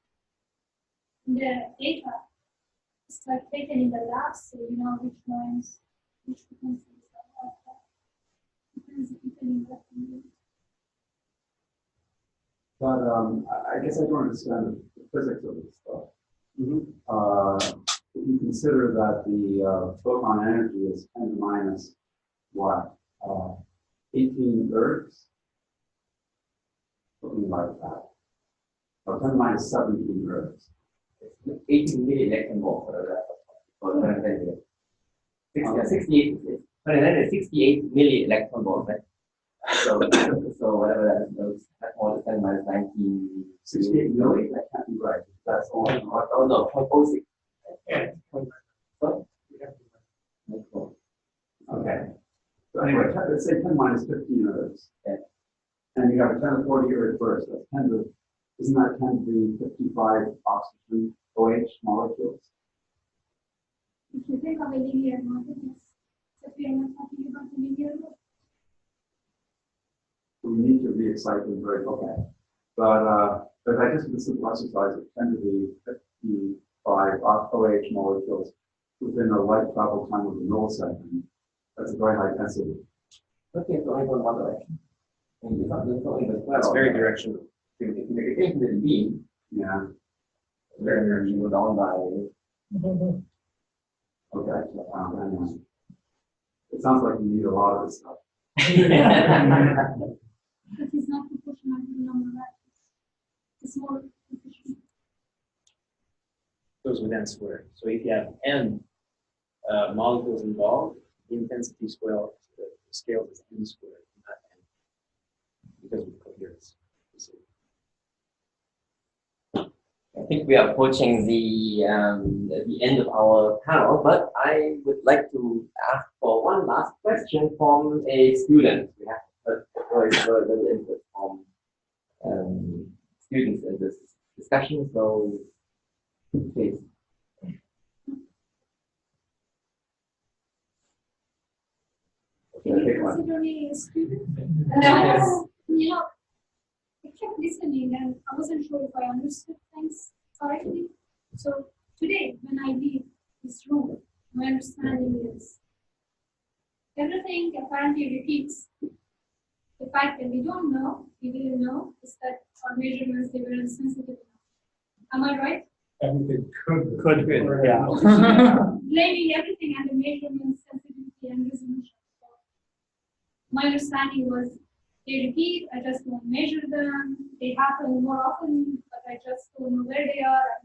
in the data, it's like taken in the lab, so you know which lines, which frequencies are like that. Depends if you can invest. But I guess I don't understand the physics of this stuff. If you consider that the photon energy is 10 to minus what? 18 ergs? Something like that. Or 10 to minus 17 ergs. 18 milli-electron volt for the 68 milli-electron volt. Right? So whatever that is, that's more than 10 minus 19. 68 milli? That can't be right. That's all. Oh no, 0.06. Okay. So anyway, let's say 10 minus 15 ergs. Yeah. And you have a 10 to 40 erg burst. That's 10 to, isn't that 10 to the 55 oxygen OH molecules? If you think of a linear model, yes. If we are not talking about a linear model. we need to re-excite them very quickly. But if I just do the simple exercise of 10 to the 55 OH molecules within a light travel time of a millisecond, that's a very high density. Okay, it's only going one direction. And it's not only the That's very directional. If you make it into the beam, Yeah. then you go down by. Okay. Anyway. It sounds like you need a lot of this stuff. But it's not proportional to the number of atoms. It's more efficient. Goes with n squared. So if you have n molecules involved, the intensity scale is n squared, not n, because of coherence. I think we are approaching the end of our panel, but I would like to ask for one last question from a student. We have very little input from students in this discussion, so please. Can you consider me a student? You know, I kept listening and I wasn't sure if I understood things correctly. So today, when I leave this room, my understanding is everything apparently repeats. The fact that we don't know, we didn't know, is that our measurements, they were insensitive enough. Am I right? Everything could. Yeah. Blaming everything and the measurements, sensitivity, and resolution. So my understanding was they repeat, I just don't measure them. They happen more often, but I just don't know where they are.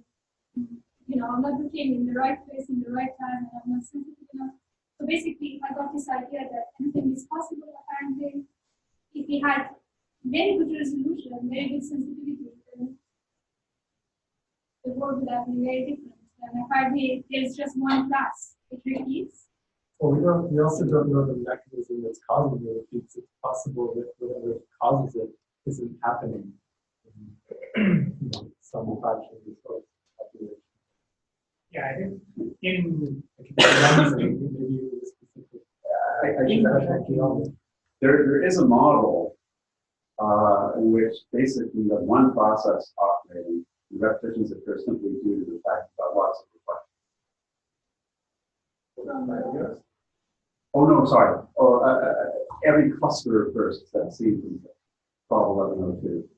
You know, I'm not looking in the right place in the right time, and I'm not sensitive enough. So basically, I got this idea that anything is possible, apparently. If we had very good resolution, very good sensitivity, then the world would have been very different. And apparently, there's just one class. It repeats. Well, we also don't know the mechanism that's causing the repeats. It's possible that whatever causes it isn't happening in some fraction of the population. Yeah, I think in There is a model in which basically you have one process operating. The repetitions occur simply due to the fact that lots of reflections. Oh no, sorry. Every cluster of bursts that seems in 121102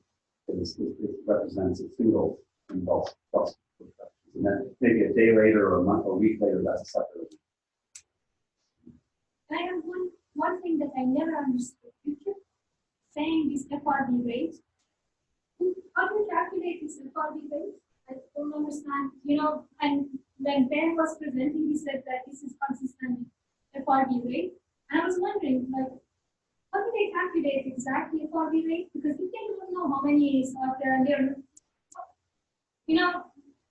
represents a single impulse plus reflections. And then maybe a day later or a month or a week later, that's a separate. I have one thing that I never understood. You kept saying this FRB rate. How do you calculate this FRB rate? I don't understand. You know, and when Ben was presenting, he said that this is consistent with FRB rate. And I was wondering, like, how do they calculate exactly FRB rate? Because if they don't know how many is out there, and they're, you know,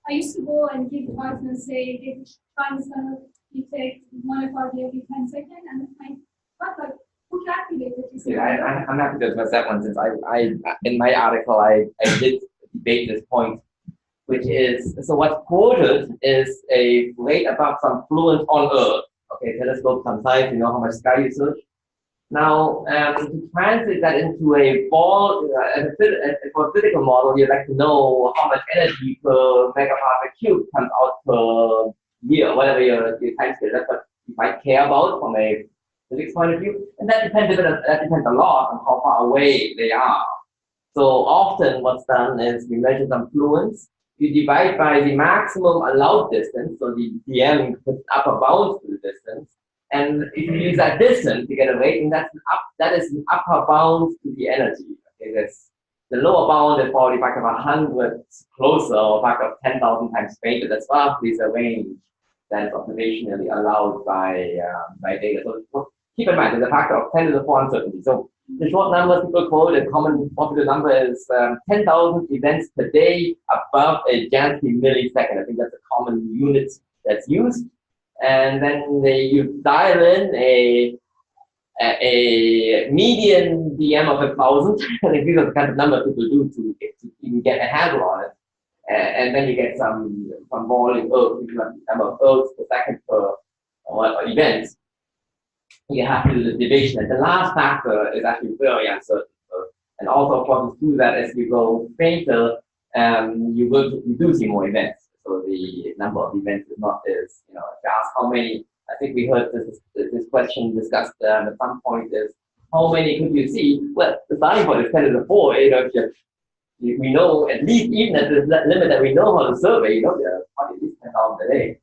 I used to go and give talks and say, if you take one FRB every 10 seconds, and I thought, like, who calculated this? I'm happy to address that one, since I in my article I did debate this point, which is, so what's quoted is a rate above some fluent on Earth. Okay, telescope some size, you know how much sky you search. Now, to translate that into a ball, for a physical model, you'd like to know how much energy per megaparsec cube comes out per year, whatever your time scale. That's what you might care about from a physics point of view. And that depends a lot on how far away they are. So often what's done is we measure some fluence. You divide by the maximum allowed distance, so the DM puts upper bounds to the distance. And if you use that distance to get a rate, and that is an upper bound to the energy. Okay, that's the lower bound is probably a factor of 100 closer, or a factor of 10,000 times greater. That's roughly the range that is observationally allowed by data. So keep in mind, there's a factor of 10 to the 4 uncertainty. So the short numbers people quote, a common popular number is 10,000 events per day above a Jansky millisecond. I think that's a common unit that's used. And then you dial in a median DM of 1,000. I think these are the kind of numbers people do to even get a handle on it. And then you get some volume of number of Earths per second per event. You have to do the division. And the last factor is actually very uncertain. So And also, of course, through that, as you go fainter, you do see more events. So the number of events is not as, if you ask how many, I think we heard this question discussed at some point is, how many could you see? Well, the starting point is 10 to the 4. We know at least, even at the limit that we know how to survey, there are probably at least 10,000 a day.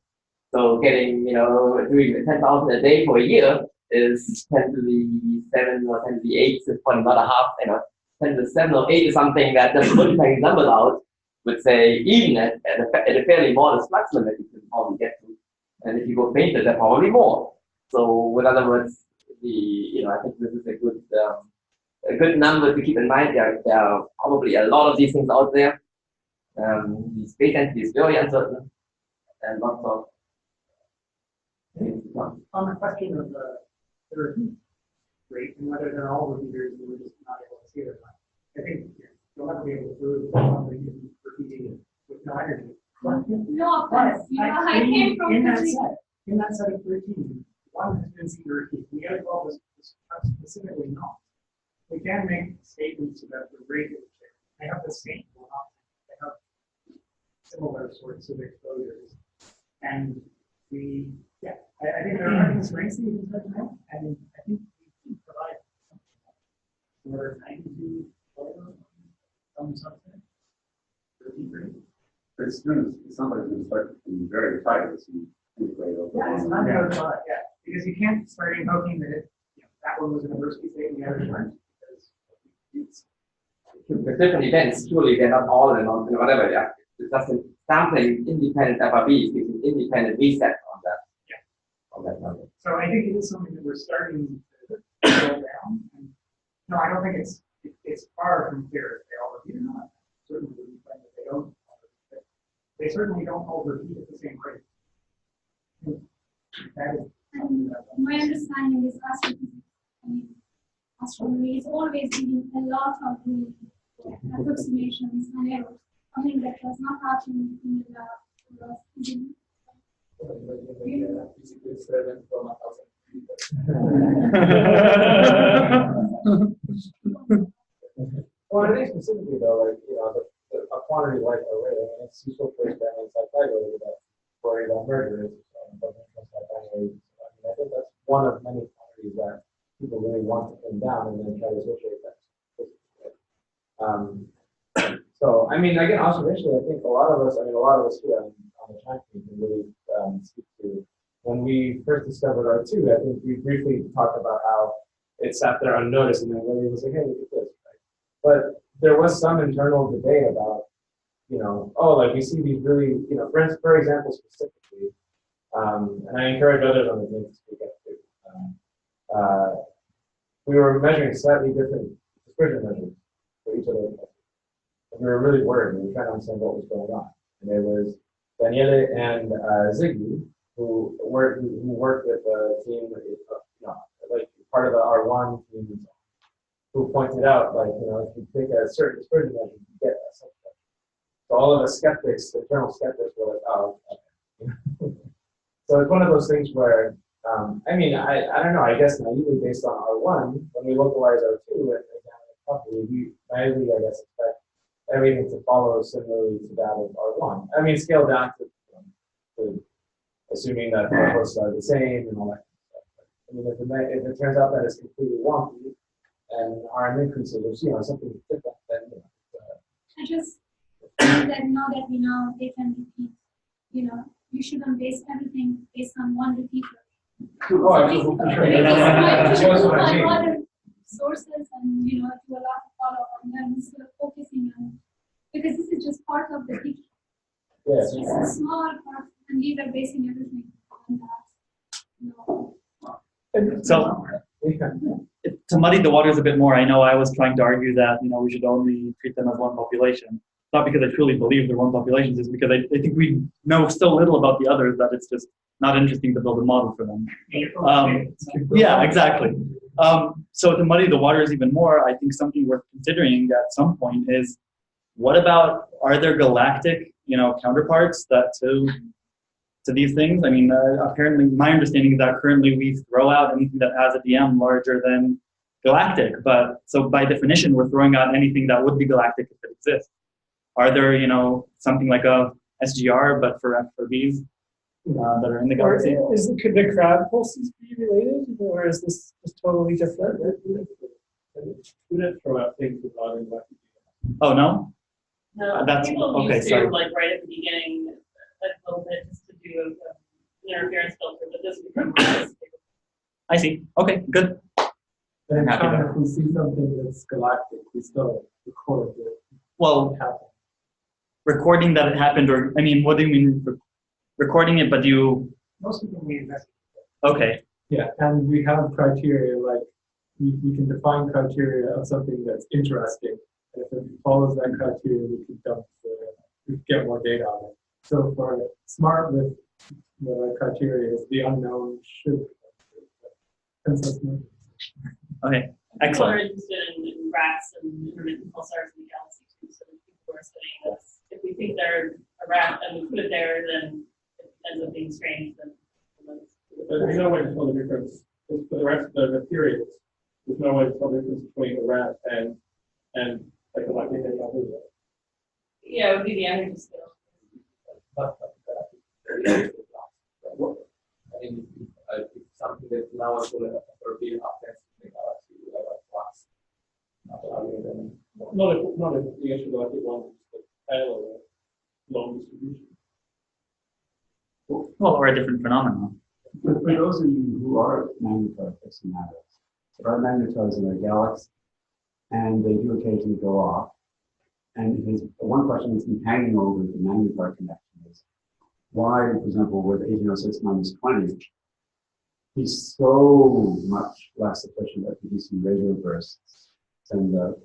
So getting, doing 10,000 a day for a year is 10 to the 7 or 10 to the 8 is probably not a half, 10 to the 7 or 8 is something that just multiplying numbers out would say, even at a fairly modest flux limit, you can probably get to. And if you go fainter, then probably more. So, in other words, I think this is a good number to keep in mind. There are probably a lot of these things out there. The space density is very uncertain, and lots of things to come. On the question of the repeat rate and whether they're all repeaters and we're just not able to see it or not, I think you'll never be able to prove that somebody is repeating it with no energy. No, of course. I came from in that set of 13, one has been seen to repeat. The other 12 is specifically not. We can make statements about the rate of which they have the same velocity. They have similar sorts of exposures. And I think there are constraints that you can touch on, and I think we can provide somewhere 92 some subset. But as soon as somebody's going to start being very tight, it's going to integrate over. Yeah, it's not going to because you can't start invoking that that one was an adversity state and the others weren't. The different events, surely they're not all and whatever. Yeah, it's just a sampling independent FRBs, gives an independent reset on that. Yeah. On that number. So I think it is something that we're starting to slow down. And no, I don't think it's far from clear if they all repeat or not. Certainly, we find that they don't. They certainly don't all repeat at the same rate. That is. My understanding is astronomy is always giving a lot of approximations and errors. Something that does not happen in the lab. Well, I think specifically though, a quantity like array, it's useful for experiments like Python that worry about mergers. I think that's one of many quantities that people really want to pin down and then try to associate that. So, again, observationally, I think a lot of us here on the time team can really speak to when we first discovered R2. I think we briefly talked about how it sat there unnoticed and then really was like, hey, look at this, right? But there was some internal debate about, we see these really, for example, specifically, and I encourage others on the team to speak up too. We were measuring slightly different dispersion measures for each of those. And we were really worried. We were trying to understand what was going on. And it was Daniele and Ziggy who worked with the team, part of the R1 team, who pointed out, if you take a certain dispersion measure, you get a subset. So all of the skeptics, the internal skeptics, were like, oh, okay. So it's one of those things where, I don't know, I guess naively based on R1, when we localize R2 and examine it properly, we naively, I guess, expect everything to follow similarly to that of R1. Scale down to assuming that the hosts are the same and all that kind of stuff. If it turns out that it's completely wonky and RM increases, or something different, then I just think that now that we know they can repeat, you shouldn't base everything based on one repeater. Other sources and do a lot of follow-up and then instead of focusing on, because this is just part of the picture. Yeah. It's just a small part, and we are basing everything on that. So, to muddy the waters a bit more, I know I was trying to argue that we should only treat them as one population. Not because I truly believe they're one population, it's because I think we know so little about the others that it's just not interesting to build a model for them. Yeah, exactly. So to muddy the waters even more, I think something worth considering at some point is, what about, are there galactic, counterparts that to these things? Apparently my understanding is that currently we throw out anything that has a DM larger than galactic, but so by definition, we're throwing out anything that would be galactic if it exists. Are there, something like a SGR, but for FRBs that are in the Or galaxy? could the crab pulses be related, or is this just totally different? We didn't throw out things without investigation. Oh, no? No, That's- people okay, used to, sorry. like, right at the beginning, a little bit just to do an interference filter, but this becomes less. I see. Okay, good. And in Happy China, there. if we see something that's galactic, we still record it. Well, Happen. recording that it happened, or, I mean, what do you mean recording it, but you, Most people we investigate. okay. Yeah, and we have criteria, like, we can define criteria of something that's interesting. And if it follows that criteria, we can we can get more data on it. So for smart with the criteria is the unknown should consistent. Okay, People are excellent. interested in rats and intermittent pulsars in the galaxy too, so that people are studying this. If we think they're a rat and we put it there, then it ends up being strange. Then There's no way to tell the difference. For the rest of the periods, there's no way to tell the difference between a rat and like a lightning and other. yeah, it would be the energy scale. I mean, it's something that now is going to be up there. Not if the issue like it was the tail or long distribution. Well, or a different phenomenon. For those of you who are magnetar aficionados, there are magnetars in our galaxy, and they do occasionally go off. And one question that's been hanging over the magnetar connection is why, for example, with 1806-20, he's so much less efficient at producing radio bursts than the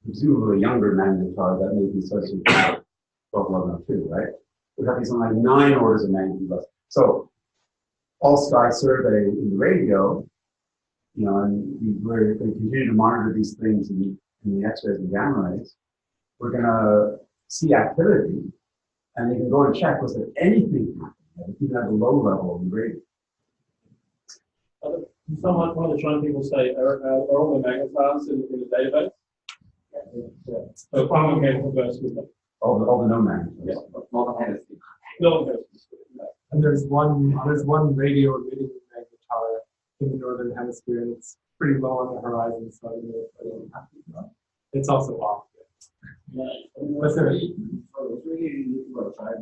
presumably younger magnetar that may be associated with 121102, right? We have these like 9 orders of magnitude less. So, all sky survey in the radio, and we continue to monitor these things in the X-rays and gamma rays. We're going to see activity, and you can go and check, was there anything happening, even at a low level in the radio? One of the China people say, are all the magnetars in the database? So common chemical burst with them. All the known magnitudes. Yeah. No. No, And there's one radio emitting magnetar in the northern hemisphere, and it's pretty low on the horizon, so I don't know if anyone happy about it. It's also off. What's there? It's really unique about China.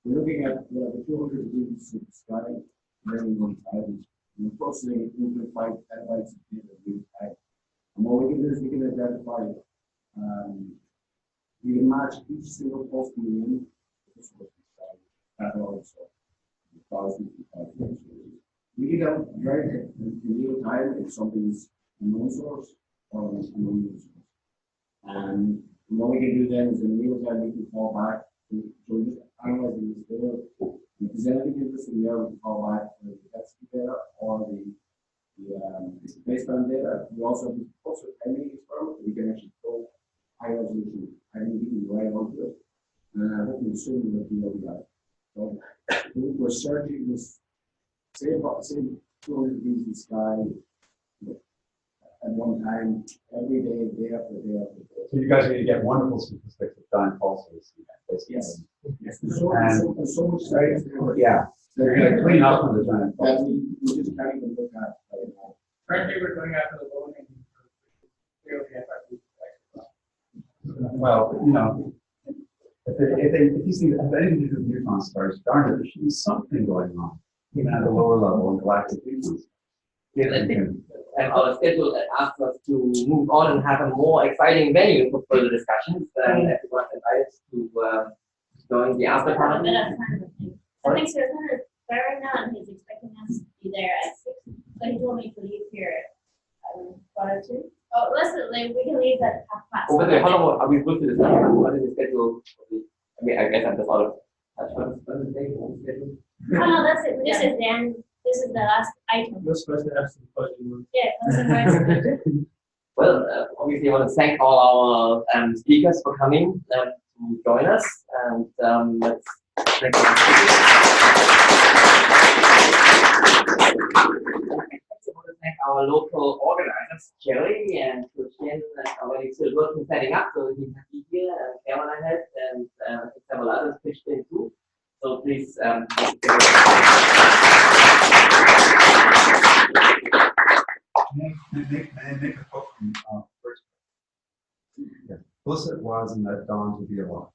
We're looking at the 200 degrees of sky during one time. We're processing 2.5 petabytes of data every time. And what we can do is we can identify, we can match each single pulse coming in with the source of the sky. That also thousands of pulses. We can tell very in real time if something's a known source or an unknown source. And what we can do then is in real time we can fall back. So we're just analyzing this data. If there's anything interesting there, we can fall back to the density data or the baseband data. We also have also timing experiment. We can actually go high resolution timing right onto it. And I hope we soon will be able to do that. So we're searching this say 200 degrees in the sky at one time, every day, day after day after day. So you guys are going to get wonderful statistics of giant pulses. Yes. There's so much science. Yeah. So you're going to clean up on the giant That pulses. we just can't even look at right now. Currently, we're going after the low hanging fruit. Well, if you see if anything to do with neutron stars, darn it, there should be something going on, even at a lower level in galactic neutron stars. Yes, I think our schedule asks us to move on and have a more exciting venue for further discussions. Everyone invited to join the after party. I think Sir Senator Barron is expecting us to be there at 6, but he told me to leave here at 2. Oh, we can leave at 5:30. Over there, how long are we supposed to discuss? What is the schedule? I mean, I guess I'm just out of touch. What is the schedule? No, that's it. This is the end. This is the last item. You're supposed to have some questions. Yeah, closing words. Well, obviously, I want to thank all our speakers for coming to join us, and let's thank you. thank our local organizers, Jerry and Christian, already still working setting up, so he can be here, and Caroline has, and several others pitched in too. So please. May I make a quote from first? Yeah. Bliss it was in that dawn to be alive.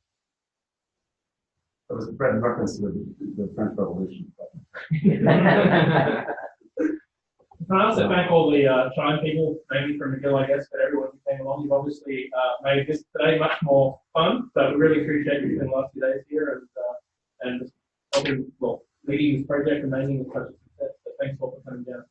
That was read in reference to the French Revolution. Can I also thank all the Chime people, mainly from McGill, I guess, but everyone who came along. You've obviously made this today much more fun, so we really appreciate you spending the last few days here and helping, well, leading this project and making it such a success. So thanks all for coming down.